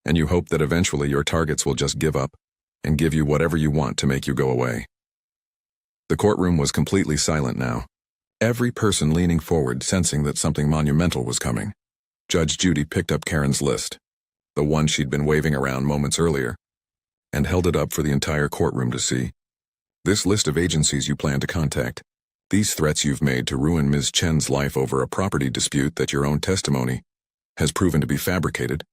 and you hope that eventually your targets will just give up and give you whatever you want to make you go away. The courtroom was completely silent now, every person leaning forward sensing that something monumental was coming. Judge Judy picked up Karen's list, the one she'd been waving around moments earlier, and held it up for the entire courtroom to see. This list of agencies you plan to contact, these threats you've made to ruin Ms. Chen's life over a property dispute that your own testimony has proven to be fabricated.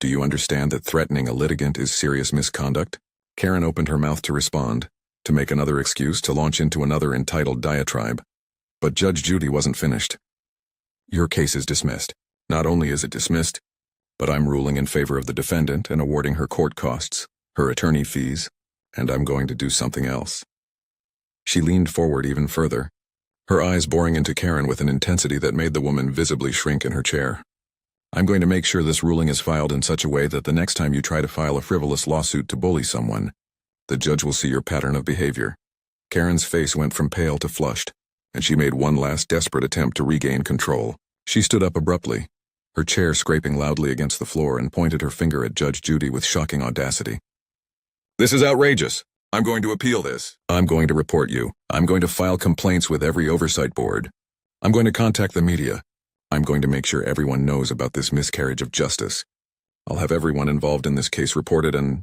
Do you understand that threatening a litigant is serious misconduct? Karen opened her mouth to respond, to make another excuse, to launch into another entitled diatribe. But Judge Judy wasn't finished. Your case is dismissed. Not only is it dismissed, but I'm ruling in favor of the defendant and awarding her court costs, her attorney fees, and I'm going to do something else. She leaned forward even further, her eyes boring into Karen with an intensity that made the woman visibly shrink in her chair. I'm going to make sure this ruling is filed in such a way that the next time you try to file a frivolous lawsuit to bully someone, the judge will see your pattern of behavior. Karen's face went from pale to flushed, and she made one last desperate attempt to regain control. She stood up abruptly, her chair scraping loudly against the floor, and pointed her finger at Judge Judy with shocking audacity. This is outrageous. I'm going to appeal this. I'm going to report you. I'm going to file complaints with every oversight board. I'm going to contact the media. I'm going to make sure everyone knows about this miscarriage of justice. I'll have everyone involved in this case reported, and...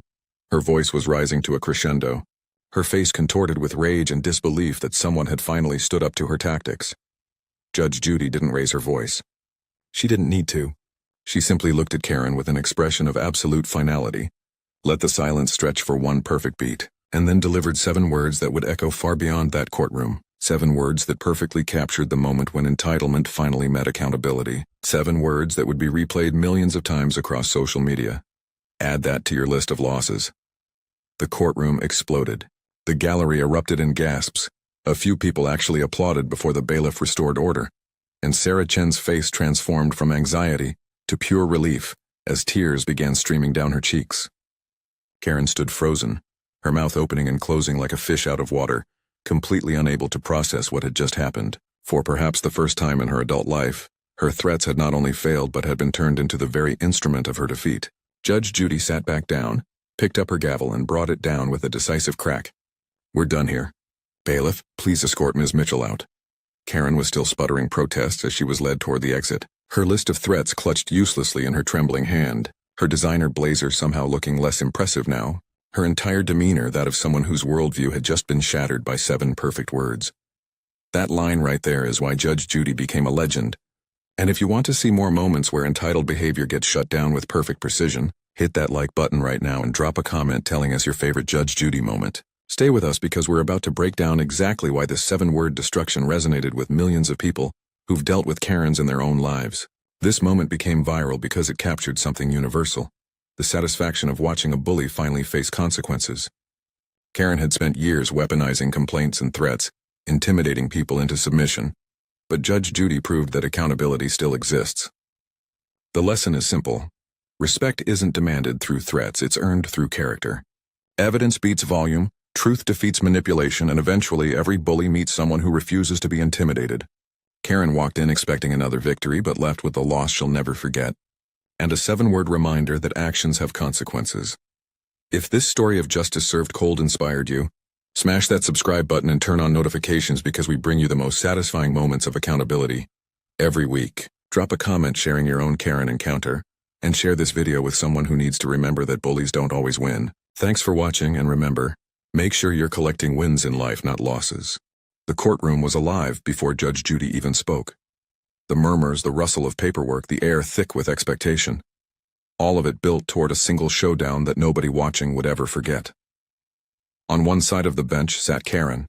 Her voice was rising to a crescendo, her face contorted with rage and disbelief that someone had finally stood up to her tactics. Judge Judy didn't raise her voice. She didn't need to. She simply looked at Karen with an expression of absolute finality. Let the silence stretch for one perfect beat. and then delivered 7 words that would echo far beyond that courtroom. 7 words that perfectly captured the moment when entitlement finally met accountability. 7 words that would be replayed millions of times across social media. Add that to your list of losses. The courtroom exploded. The gallery erupted in gasps. A few people actually applauded before the bailiff restored order, and Sarah Chen's face transformed from anxiety to pure relief as tears began streaming down her cheeks. Karen stood frozen, her mouth opening and closing like a fish out of water, completely unable to process what had just happened. For perhaps the first time in her adult life, her threats had not only failed but had been turned into the very instrument of her defeat. Judge Judy sat back down, picked up her gavel and brought it down with a decisive crack. "We're done here. Bailiff, please escort Ms. Mitchell out." Karen was still sputtering protests as she was led toward the exit, her list of threats clutched uselessly in her trembling hand, her designer blazer somehow looking less impressive now, her entire demeanor that of someone whose worldview had just been shattered by 7 perfect words. That line right there is why Judge Judy became a legend. And if you want to see more moments where entitled behavior gets shut down with perfect precision, hit that like button right now and drop a comment telling us your favorite Judge Judy moment. Stay with us because we're about to break down exactly why this 7-word destruction resonated with millions of people who've dealt with Karens in their own lives. This moment became viral because it captured something universal: the satisfaction of watching a bully finally face consequences. Karen had spent years weaponizing complaints and threats, intimidating people into submission, but Judge Judy proved that accountability still exists. The lesson is simple. Respect isn't demanded through threats, it's earned through character. Evidence beats volume, truth defeats manipulation, and eventually every bully meets someone who refuses to be intimidated. Karen walked in expecting another victory but left with a loss she'll never forget. And a 7-word reminder that actions have consequences. If this story of justice served cold inspired you, smash that subscribe button and turn on notifications because we bring you the most satisfying moments of accountability every week. Drop a comment sharing your own Karen encounter, and share this video with someone who needs to remember that bullies don't always win. Thanks for watching, and remember, make sure you're collecting wins in life, not losses. The courtroom was alive before Judge Judy even spoke. The murmurs, the rustle of paperwork, the air thick with expectation. All of it built toward a single showdown that nobody watching would ever forget. On one side of the bench sat Karen,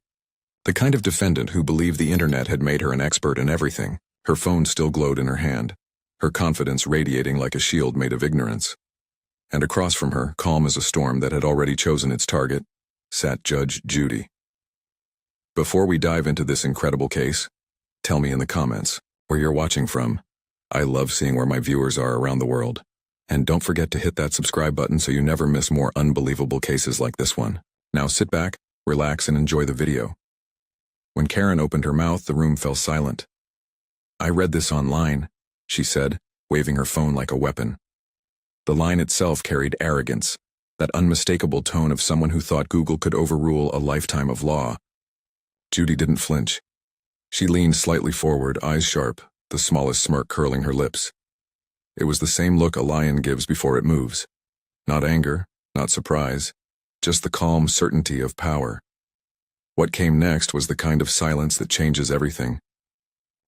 the kind of defendant who believed the internet had made her an expert in everything. Her phone still glowed in her hand, her confidence radiating like a shield made of ignorance. And across from her, calm as a storm that had already chosen its target, sat Judge Judy. Before we dive into this incredible case, tell me in the comments where you're watching from. I love seeing where my viewers are around the world. And don't forget to hit that subscribe button so you never miss more unbelievable cases like this one. Now sit back, relax, and enjoy the video. When Karen opened her mouth, the room fell silent. "I read this online," she said, waving her phone like a weapon. The line itself carried arrogance, that unmistakable tone of someone who thought Google could overrule a lifetime of law. Judy didn't flinch. She leaned slightly forward, eyes sharp, the smallest smirk curling her lips. It was the same look a lion gives before it moves. Not anger, not surprise, just the calm certainty of power. What came next was the kind of silence that changes everything.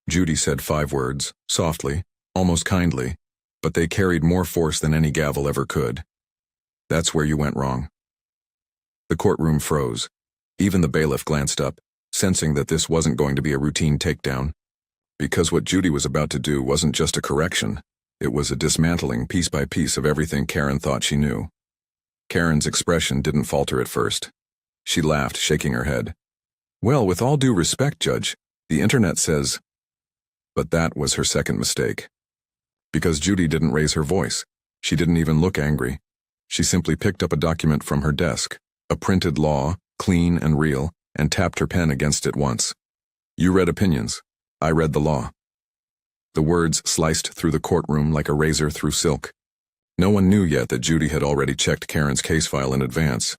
Judy said 5 words, softly, almost kindly, but they carried more force than any gavel ever could. "That's where you went wrong." The courtroom froze. Even the bailiff glanced up, sensing that this wasn't going to be a routine takedown. Because what Judy was about to do wasn't just a correction, it was a dismantling piece by piece of everything Karen thought she knew. Karen's expression didn't falter at first. She laughed, shaking her head. "Well, with all due respect, Judge, the internet says..." But that was her second mistake. Because Judy didn't raise her voice. She didn't even look angry. She simply picked up a document from her desk, a printed law, clean and real, and tapped her pen against it once. "You read opinions. I read the law." The words sliced through the courtroom like a razor through silk. No one knew yet that Judy had already checked Karen's case file in advance.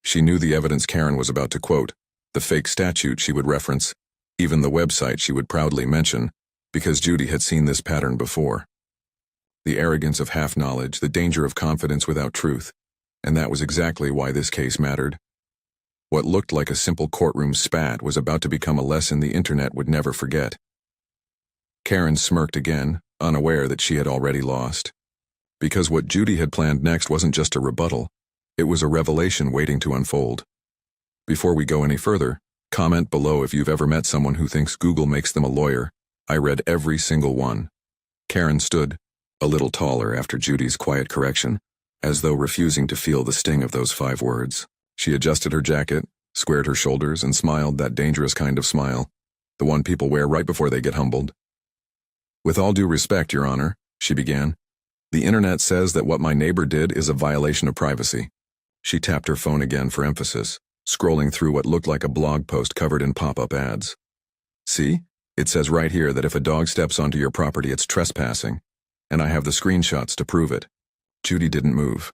She knew the evidence Karen was about to quote, the fake statute she would reference, even the website she would proudly mention, because Judy had seen this pattern before. The arrogance of half-knowledge, the danger of confidence without truth, and that was exactly why this case mattered. What looked like a simple courtroom spat was about to become a lesson the internet would never forget. Karen smirked again, unaware that she had already lost. Because what Judy had planned next wasn't just a rebuttal, it was a revelation waiting to unfold. Before we go any further, comment below if you've ever met someone who thinks Google makes them a lawyer. I read every single one. Karen stood, a little taller after Judy's quiet correction, as though refusing to feel the sting of those 5 words. She adjusted her jacket, squared her shoulders, and smiled that dangerous kind of smile, the one people wear right before they get humbled. With all due respect, Your Honor, she began, the internet says that what my neighbor did is a violation of privacy. She tapped her phone again for emphasis, scrolling through what looked like a blog post covered in pop-up ads. See? It says right here that if a dog steps onto your property, it's trespassing, and I have the screenshots to prove it. Judy didn't move.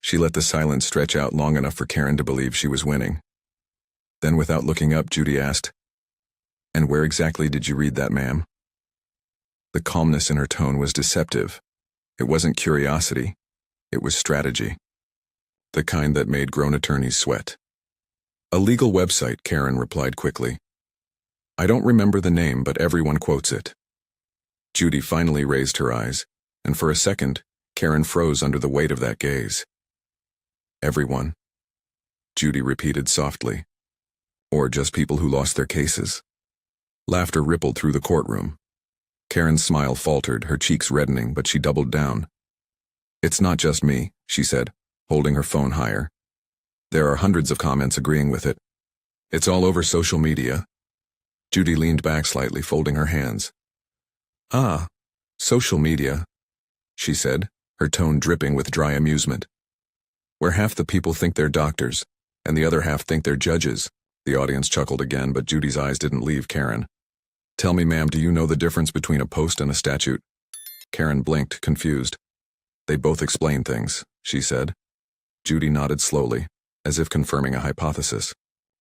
She let the silence stretch out long enough for Karen to believe she was winning. Then, without looking up, Judy asked, "And where exactly did you read that, ma'am?" The calmness in her tone was deceptive. It wasn't curiosity. It was strategy. The kind that made grown attorneys sweat. A legal website, Karen replied quickly. I don't remember the name, but everyone quotes it. Judy finally raised her eyes, and for a second, Karen froze under the weight of that gaze. Everyone, Judy repeated softly. Or just people who lost their cases. Laughter rippled through the courtroom. Karen's smile faltered, her cheeks reddening, but she doubled down. It's not just me, she said, holding her phone higher. There are hundreds of comments agreeing with it. It's all over social media. Judy leaned back slightly, folding her hands. Ah, social media, she said, her tone dripping with dry amusement. Where half the people think they're doctors, and the other half think they're judges. The audience chuckled again, but Judy's eyes didn't leave Karen. Tell me, ma'am, do you know the difference between a post and a statute? Karen blinked, confused. They both explain things, she said. Judy nodded slowly, as if confirming a hypothesis.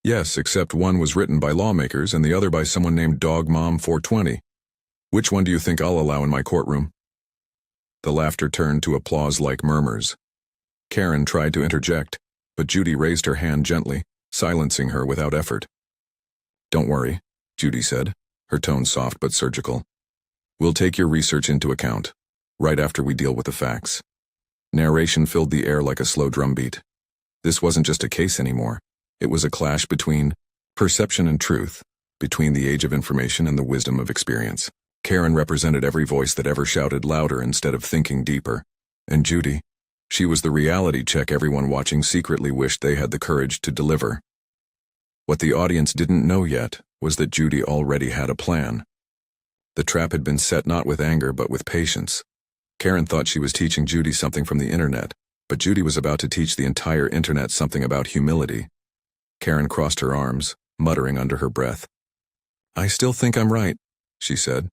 Yes, except one was written by lawmakers and the other by someone named Dog Mom 420. Which one do you think I'll allow in my courtroom? The laughter turned to applause-like murmurs. Karen tried to interject, but Judy raised her hand gently, silencing her without effort. Don't worry, Judy said, her tone soft but surgical. We'll take your research into account, right after we deal with the facts. Narration filled the air like a slow drumbeat. This wasn't just a case anymore. It was a clash between perception and truth, between the age of information and the wisdom of experience. Karen represented every voice that ever shouted louder instead of thinking deeper. And Judy, she was the reality check everyone watching secretly wished they had the courage to deliver. What the audience didn't know yet was that Judy already had a plan. The trap had been set not with anger but with patience. Karen thought she was teaching Judy something from the internet, but Judy was about to teach the entire internet something about humility. Karen crossed her arms, muttering under her breath. I still think I'm right, she said.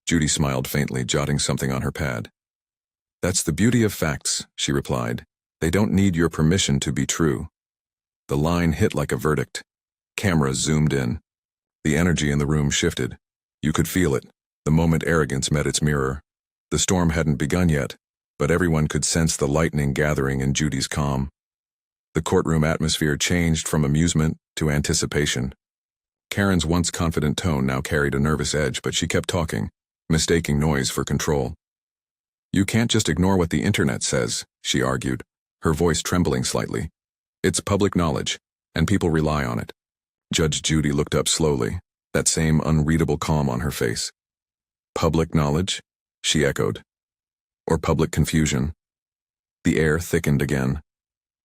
Judy smiled faintly, jotting something on her pad. That's the beauty of facts, she replied. They don't need your permission to be true. The line hit like a verdict. Cameras zoomed in. The energy in the room shifted. You could feel it, the moment arrogance met its mirror. The storm hadn't begun yet, but everyone could sense the lightning gathering in Judy's calm. The courtroom atmosphere changed from amusement to anticipation. Karen's once confident tone now carried a nervous edge, but she kept talking, mistaking noise for control. You can't just ignore what the internet says, she argued, her voice trembling slightly. It's public knowledge, and people rely on it. Judge Judy looked up slowly, that same unreadable calm on her face. Public knowledge? She echoed. Or public confusion? The air thickened again.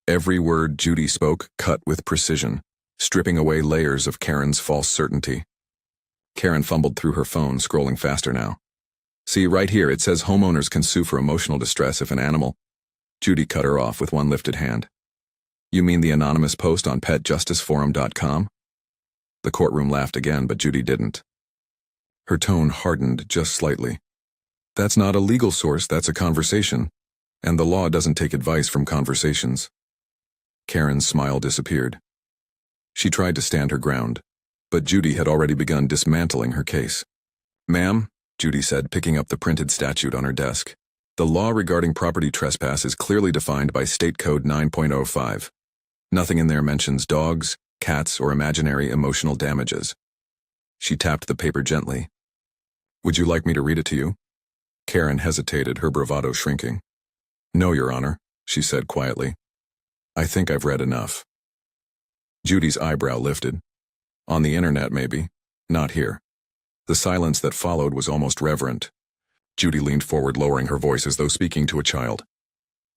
Every word Judy spoke cut with precision, stripping away layers of Karen's false certainty. Karen fumbled through her phone, scrolling faster now. See, right here, it says homeowners can sue for emotional distress if an animal... Judy cut her off with one lifted hand. You mean the anonymous post on petjusticeforum.com? The courtroom laughed again, but Judy didn't. Her tone hardened just slightly. That's not a legal source, that's a conversation, and the law doesn't take advice from conversations. Karen's smile disappeared. She tried to stand her ground, but Judy had already begun dismantling her case. Ma'am, Judy said, picking up the printed statute on her desk, the law regarding property trespass is clearly defined by State Code 9.05. Nothing in there mentions dogs, cats, or imaginary emotional damages. She tapped the paper gently. Would you like me to read it to you? Karen hesitated, her bravado shrinking. No, Your Honor, she said quietly. I think I've read enough. Judy's eyebrow lifted. On the internet, maybe. Not here. The silence that followed was almost reverent. Judy leaned forward, lowering her voice as though speaking to a child.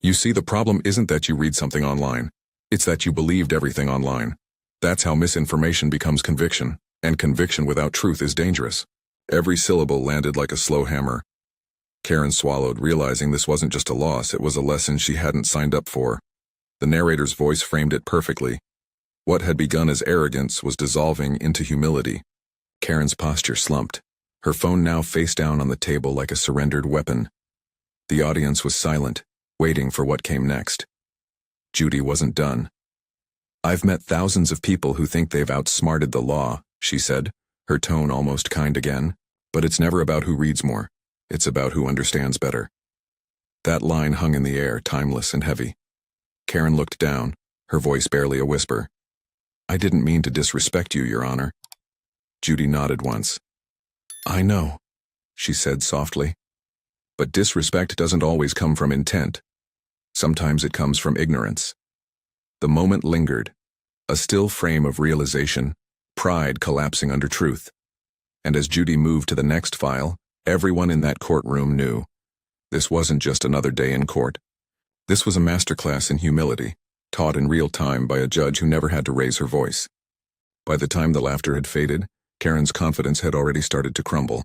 You see, the problem isn't that you read something online. It's that you believed everything online. That's how misinformation becomes conviction, and conviction without truth is dangerous. Every syllable landed like a slow hammer. Karen swallowed, realizing this wasn't just a loss, it was a lesson she hadn't signed up for. The narrator's voice framed it perfectly. What had begun as arrogance was dissolving into humility. Karen's posture slumped, her phone now face down on the table like a surrendered weapon. The audience was silent, waiting for what came next. Judy wasn't done. I've met thousands of people who think they've outsmarted the law, she said, her tone almost kind again, but it's never about who reads more. It's about who understands better. That line hung in the air, timeless and heavy. Karen looked down, her voice barely a whisper. I didn't mean to disrespect you, Your Honor. Judy nodded once. I know, she said softly. But disrespect doesn't always come from intent. Sometimes it comes from ignorance. The moment lingered, a still frame of realization, pride collapsing under truth. And as Judy moved to the next file, everyone in that courtroom knew. This wasn't just another day in court. This was a masterclass in humility, taught in real time by a judge who never had to raise her voice. By the time the laughter had faded, Karen's confidence had already started to crumble.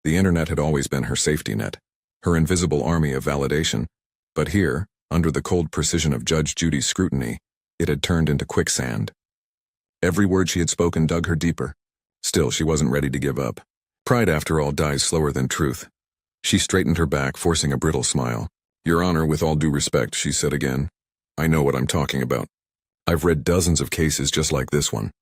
The internet had always been her safety net, her invisible army of validation. But here, under the cold precision of Judge Judy's scrutiny, it had turned into quicksand. Every word she had spoken dug her deeper. Still, she wasn't ready to give up. Pride, after all, dies slower than truth. She straightened her back, forcing a brittle smile. Your Honor, with all due respect, she said again. I know what I'm talking about. I've read dozens of cases just like this one.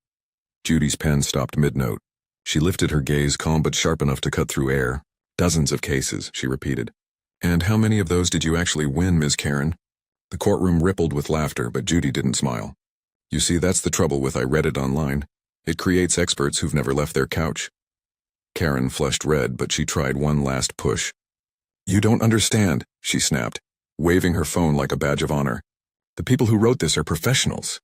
Judy's pen stopped mid-note. She lifted her gaze, calm but sharp enough to cut through air. Dozens of cases, she repeated. And how many of those did you actually win, Ms. Karen? The courtroom rippled with laughter, but Judy didn't smile. You see, that's the trouble with I read it online. It creates experts who've never left their couch. Karen flushed red, but she tried one last push. You don't understand, she snapped, waving her phone like a badge of honor. The people who wrote this are professionals.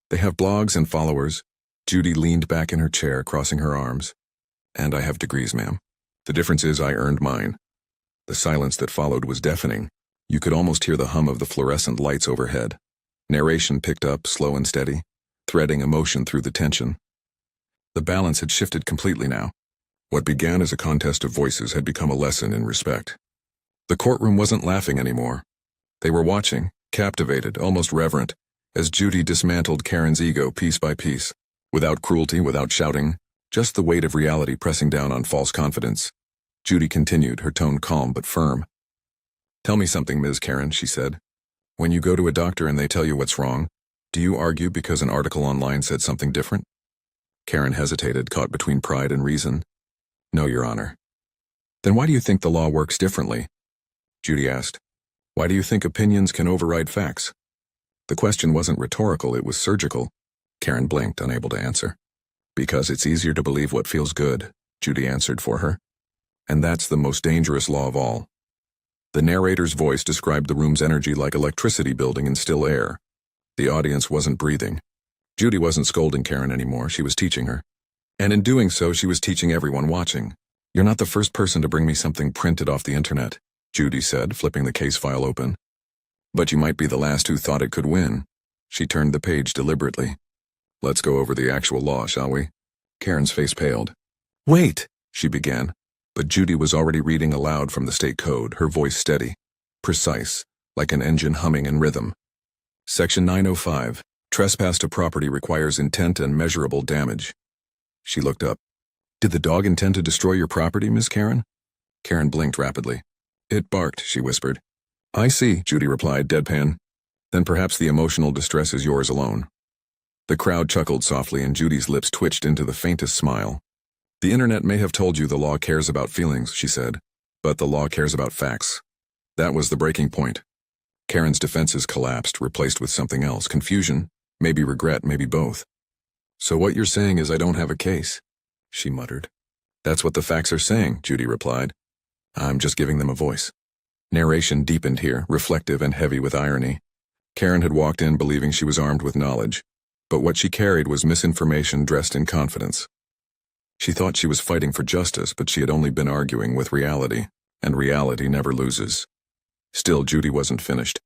They have blogs and followers. Judy leaned back in her chair, crossing her arms. And I have degrees, ma'am. The difference is I earned mine. The silence that followed was deafening. You could almost hear the hum of the fluorescent lights overhead. Narration picked up, slow and steady, threading emotion through the tension. The balance had shifted completely now. What began as a contest of voices had become a lesson in respect. The courtroom wasn't laughing anymore. They were watching, captivated, almost reverent, as Judy dismantled Karen's ego piece by piece, without cruelty, without shouting, just the weight of reality pressing down on false confidence. Judy continued, her tone calm but firm. Tell me something, Ms. Karen, she said. When you go to a doctor and they tell you what's wrong, do you argue because an article online said something different? Karen hesitated, caught between pride and reason. No, Your Honor. Then why do you think the law works differently? Judy asked. Why do you think opinions can override facts? The question wasn't rhetorical, it was surgical. Karen blinked, unable to answer. Because it's easier to believe what feels good, Judy answered for her. And that's the most dangerous law of all. The narrator's voice described the room's energy like electricity building in still air. The audience wasn't breathing. Judy wasn't scolding Karen anymore, she was teaching her. And in doing so, she was teaching everyone watching. You're not the first person to bring me something printed off the internet, Judy said, flipping the case file open. But you might be the last who thought it could win. She turned the page deliberately. Let's go over the actual law, shall we? Karen's face paled. Wait, she began, but Judy was already reading aloud from the state code, her voice steady, precise, like an engine humming in rhythm. Section 905, trespass to property requires intent and measurable damage. She looked up. Did the dog intend to destroy your property, Miss Karen? Karen blinked rapidly. It barked, she whispered. I see, Judy replied, deadpan. Then perhaps the emotional distress is yours alone. The crowd chuckled softly and Judy's lips twitched into the faintest smile. The internet may have told you the law cares about feelings, she said, but the law cares about facts. That was the breaking point. Karen's defenses collapsed, replaced with something else, confusion, maybe regret, maybe both. So what you're saying is I don't have a case, she muttered. That's what the facts are saying, Judy replied. I'm just giving them a voice. Narration deepened here, reflective and heavy with irony. Karen had walked in believing she was armed with knowledge. But what she carried was misinformation dressed in confidence. She thought she was fighting for justice, but she had only been arguing with reality, and reality never loses. Still, Judy wasn't finished.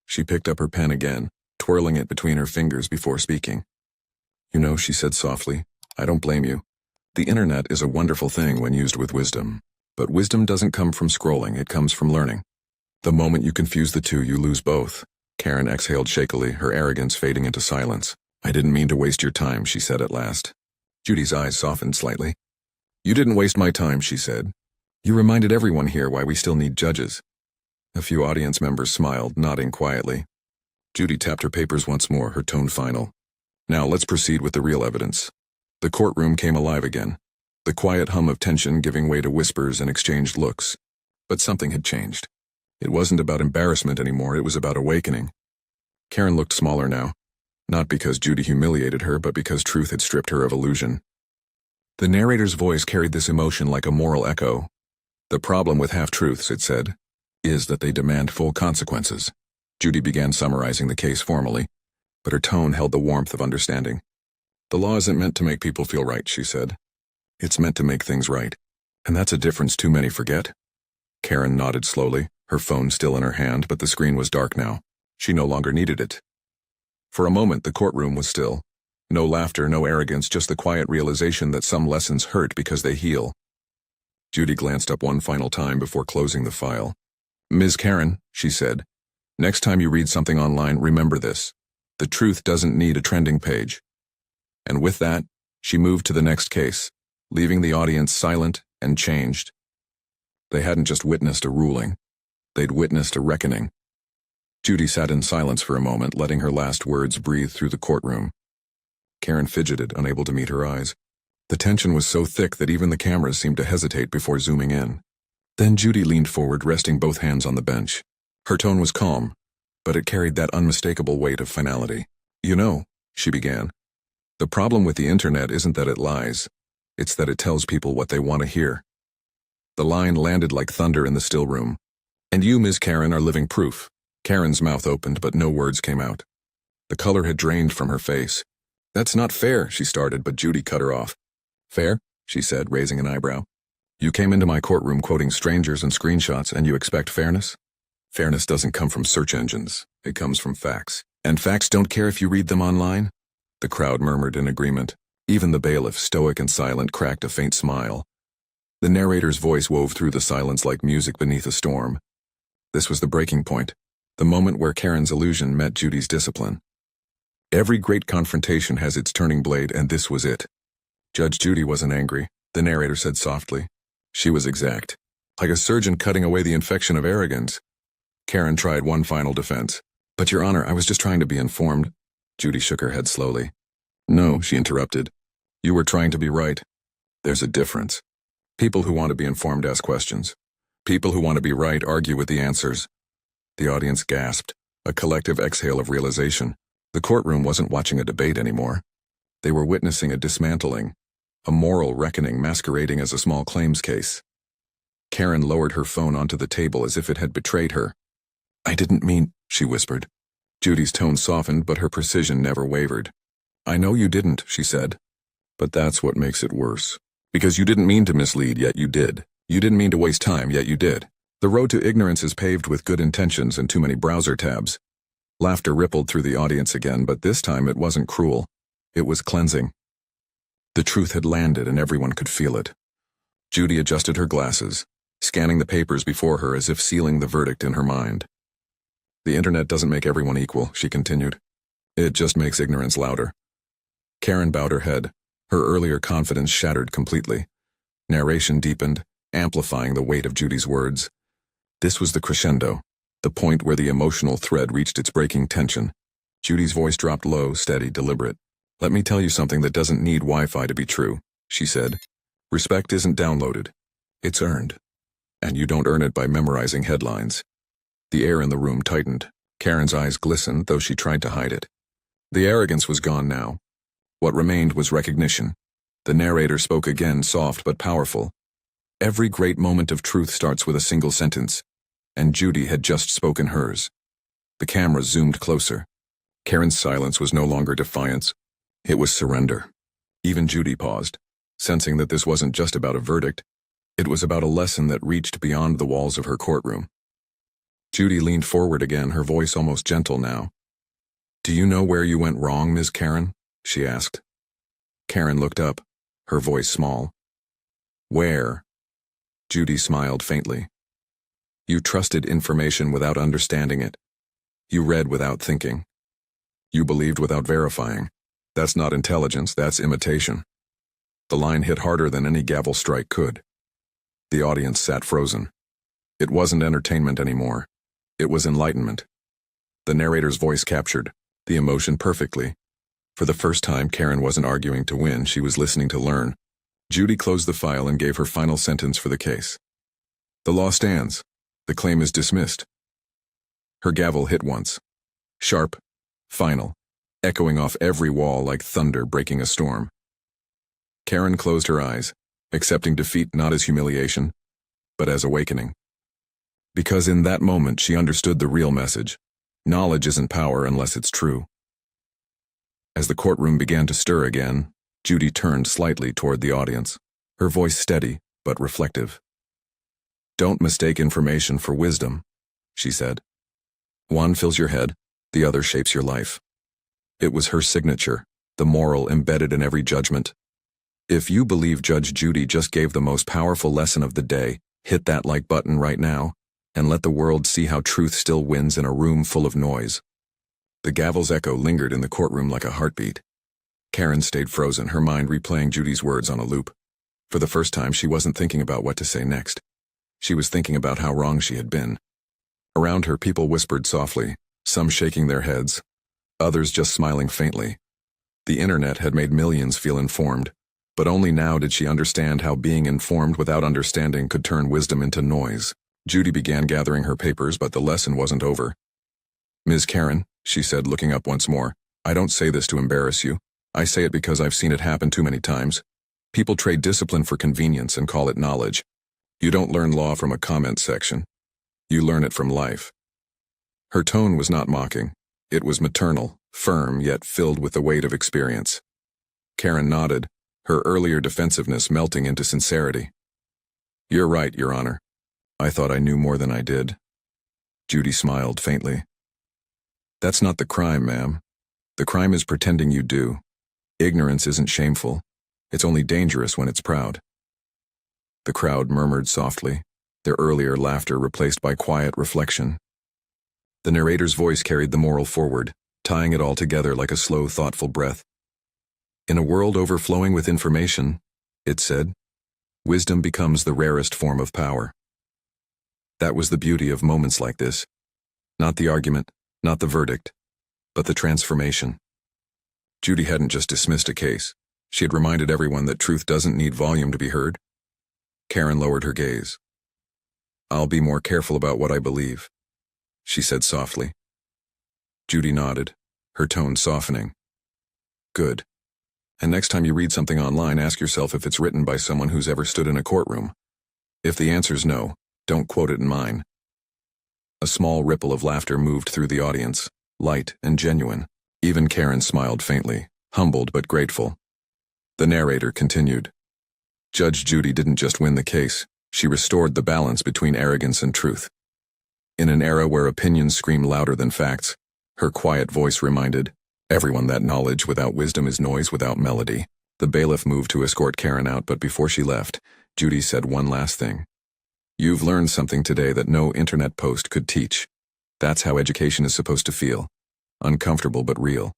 She picked up her pen again, twirling it between her fingers before speaking. "You know," she said softly, "I don't blame you. The internet is a wonderful thing when used with wisdom. But wisdom doesn't come from scrolling, it comes from learning. The moment you confuse the two, you lose both." Karen exhaled shakily, her arrogance fading into silence. "I didn't mean to waste your time," she said at last. Judy's eyes softened slightly. "You didn't waste my time," she said. "You reminded everyone here why we still need judges." A few audience members smiled, nodding quietly. Judy tapped her papers once more, her tone final. "Now let's proceed with the real evidence." The courtroom came alive again, the quiet hum of tension giving way to whispers and exchanged looks. But something had changed. It wasn't about embarrassment anymore, it was about awakening. Karen looked smaller now, not because Judy humiliated her, but because truth had stripped her of illusion. The narrator's voice carried this emotion like a moral echo. "The problem with half-truths," it said, "is that they demand full consequences." Judy began summarizing the case formally, but her tone held the warmth of understanding. "The law isn't meant to make people feel right," she said. "It's meant to make things right. And that's a difference too many forget." Karen nodded slowly, her phone still in her hand, but the screen was dark now. She no longer needed it. For a moment, the courtroom was still. No laughter, no arrogance, just the quiet realization that some lessons hurt because they heal. Judy glanced up one final time before closing the file. "Ms. Karen," she said, "next time you read something online, remember this. The truth doesn't need a trending page." And with that, she moved to the next case, leaving the audience silent and changed. They hadn't just witnessed a ruling. They'd witnessed a reckoning. Judy sat in silence for a moment, letting her last words breathe through the courtroom. Karen fidgeted, unable to meet her eyes. The tension was so thick that even the cameras seemed to hesitate before zooming in. Then Judy leaned forward, resting both hands on the bench. Her tone was calm, but it carried that unmistakable weight of finality. "You know," she began, "the problem with the internet isn't that it lies. It's that it tells people what they want to hear." The line landed like thunder in the still room. "And you, Ms. Karen, are living proof." Karen's mouth opened, but no words came out. The color had drained from her face. "That's not fair," she started, but Judy cut her off. "Fair?" she said, raising an eyebrow. "You came into my courtroom quoting strangers and screenshots, and you expect fairness? Fairness doesn't come from search engines. It comes from facts. And facts don't care if you read them online?" The crowd murmured in agreement. Even the bailiff, stoic and silent, cracked a faint smile. The narrator's voice wove through the silence like music beneath a storm. This was the breaking point, the moment where Karen's illusion met Judy's discipline. Every great confrontation has its turning blade, and this was it. Judge Judy wasn't angry, the narrator said softly. She was exact. Like a surgeon cutting away the infection of arrogance. Karen tried one final defense. "But, Your Honor, I was just trying to be informed." Judy shook her head slowly. "No," she interrupted. "You were trying to be right. There's a difference. People who want to be informed ask questions. People who want to be right argue with the answers." The audience gasped, a collective exhale of realization. The courtroom wasn't watching a debate anymore. They were witnessing a dismantling, a moral reckoning masquerading as a small claims case. Karen lowered her phone onto the table as if it had betrayed her. "I didn't mean," she whispered. Judy's tone softened, but her precision never wavered. "I know you didn't," she said. "But that's what makes it worse. Because you didn't mean to mislead, yet you did. You didn't mean to waste time, yet you did. The road to ignorance is paved with good intentions and too many browser tabs." Laughter rippled through the audience again, but this time it wasn't cruel. It was cleansing. The truth had landed and everyone could feel it. Judy adjusted her glasses, scanning the papers before her as if sealing the verdict in her mind. "The internet doesn't make everyone equal," she continued. "It just makes ignorance louder." Karen bowed her head, her earlier confidence shattered completely. Narration deepened, amplifying the weight of Judy's words. This was the crescendo, the point where the emotional thread reached its breaking tension. Judy's voice dropped low, steady, deliberate. "Let me tell you something that doesn't need Wi-Fi to be true," she said. "Respect isn't downloaded. It's earned. And you don't earn it by memorizing headlines." The air in the room tightened. Karen's eyes glistened, though she tried to hide it. The arrogance was gone now. What remained was recognition. The narrator spoke again, soft but powerful. "Every great moment of truth starts with a single sentence," and Judy had just spoken hers. The camera zoomed closer. Karen's silence was no longer defiance. It was surrender. Even Judy paused, sensing that this wasn't just about a verdict. It was about a lesson that reached beyond the walls of her courtroom. Judy leaned forward again, her voice almost gentle now. "Do you know where you went wrong, Ms. Karen?" she asked. Karen looked up, her voice small. "Where?" Judy smiled faintly. "You trusted information without understanding it. You read without thinking. You believed without verifying. That's not intelligence, that's imitation." The line hit harder than any gavel strike could. The audience sat frozen. It wasn't entertainment anymore. It was enlightenment. The narrator's voice captured the emotion perfectly. For the first time, Karen wasn't arguing to win, she was listening to learn. Judy closed the file and gave her final sentence for the case. "The law stands. The claim is dismissed." Her gavel hit once. Sharp, final, echoing off every wall like thunder breaking a storm. Karen closed her eyes, accepting defeat not as humiliation, but as awakening. Because in that moment she understood the real message. Knowledge isn't power unless it's true. As the courtroom began to stir again, Judy turned slightly toward the audience, her voice steady but reflective. "Don't mistake information for wisdom," she said. "One fills your head, the other shapes your life." It was her signature, the moral embedded in every judgment. If you believe Judge Judy just gave the most powerful lesson of the day, hit that like button right now, and let the world see how truth still wins in a room full of noise. The gavel's echo lingered in the courtroom like a heartbeat. Karen stayed frozen, her mind replaying Judy's words on a loop. For the first time, she wasn't thinking about what to say next. She was thinking about how wrong she had been. Around her, people whispered softly, some shaking their heads, others just smiling faintly. The internet had made millions feel informed, but only now did she understand how being informed without understanding could turn wisdom into noise. Judy began gathering her papers, but the lesson wasn't over. "Ms. Karen," she said, looking up once more, "I don't say this to embarrass you. I say it because I've seen it happen too many times. People trade discipline for convenience and call it knowledge. You don't learn law from a comment section. You learn it from life." Her tone was not mocking. It was maternal, firm, yet filled with the weight of experience. Karen nodded, her earlier defensiveness melting into sincerity. "You're right, Your Honor. I thought I knew more than I did." Judy smiled faintly. "That's not the crime, ma'am. The crime is pretending you do. Ignorance isn't shameful. It's only dangerous when it's proud." The crowd murmured softly, their earlier laughter replaced by quiet reflection. The narrator's voice carried the moral forward, tying it all together like a slow, thoughtful breath. "In a world overflowing with information," it said, "wisdom becomes the rarest form of power." That was the beauty of moments like this. Not the argument, not the verdict, but the transformation. Judy hadn't just dismissed a case. She had reminded everyone that truth doesn't need volume to be heard. Karen lowered her gaze. "I'll be more careful about what I believe," she said softly. Judy nodded, her tone softening. "Good. And next time you read something online, ask yourself if it's written by someone who's ever stood in a courtroom. If the answer's no, don't quote it in mine." A small ripple of laughter moved through the audience, light and genuine. Even Karen smiled faintly, humbled but grateful. The narrator continued. "Judge Judy didn't just win the case, she restored the balance between arrogance and truth. In an era where opinions scream louder than facts, her quiet voice reminded everyone that knowledge without wisdom is noise without melody." The bailiff moved to escort Karen out, but before she left, Judy said one last thing. "You've learned something today that no internet post could teach. That's how education is supposed to feel. Uncomfortable but real."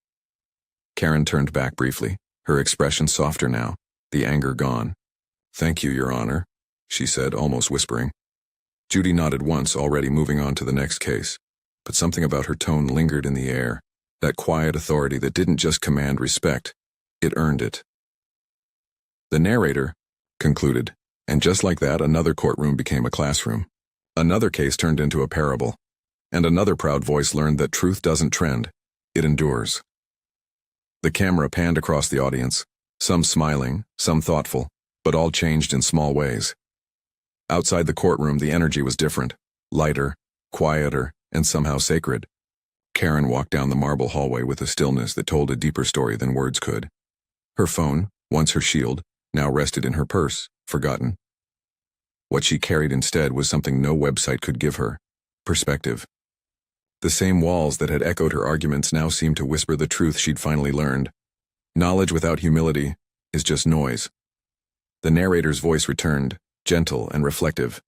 Karen turned back briefly, her expression softer now, the anger gone. "Thank you, Your Honor," she said, almost whispering. Judy nodded once, already moving on to the next case, but something about her tone lingered in the air, that quiet authority that didn't just command respect, it earned it. The narrator concluded, and just like that, another courtroom became a classroom. Another case turned into a parable, and another proud voice learned that truth doesn't trend, it endures. The camera panned across the audience, some smiling, some thoughtful, but all changed in small ways. Outside the courtroom, the energy was different, lighter, quieter, and somehow sacred. Karen walked down the marble hallway with a stillness that told a deeper story than words could. Her phone, once her shield, now rested in her purse, forgotten. What she carried instead was something no website could give her: perspective. The same walls that had echoed her arguments now seemed to whisper the truth she'd finally learned. Knowledge without humility is just noise. The narrator's voice returned, gentle and reflective.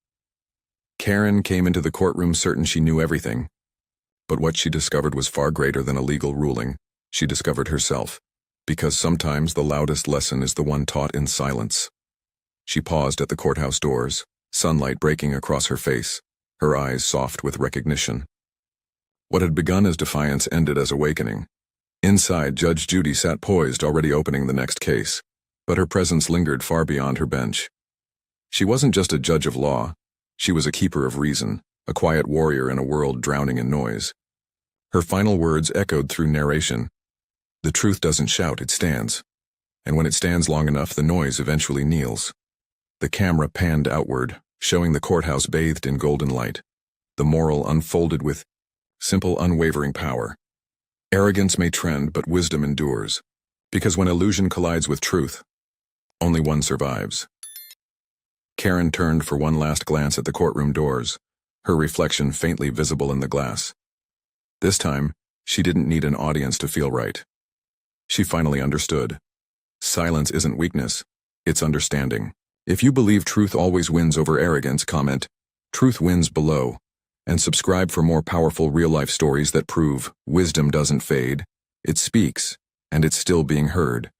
Karen came into the courtroom certain she knew everything. But what she discovered was far greater than a legal ruling. She discovered herself, because sometimes the loudest lesson is the one taught in silence. She paused at the courthouse doors, sunlight breaking across her face, her eyes soft with recognition. What had begun as defiance ended as awakening. Inside, Judge Judy sat poised, already opening the next case, but her presence lingered far beyond her bench. She wasn't just a judge of law, she was a keeper of reason, a quiet warrior in a world drowning in noise. Her final words echoed through narration. The truth doesn't shout, it stands. And when it stands long enough, the noise eventually kneels. The camera panned outward, showing the courthouse bathed in golden light. The moral unfolded with simple, unwavering power. Arrogance may trend, but wisdom endures. Because when illusion collides with truth, only one survives. Karen turned for one last glance at the courtroom doors, her reflection faintly visible in the glass. This time, she didn't need an audience to feel right. She finally understood. Silence isn't weakness, it's understanding. If you believe truth always wins over arrogance, comment, "Truth wins" below, and subscribe for more powerful real-life stories that prove wisdom doesn't fade, it speaks, and it's still being heard.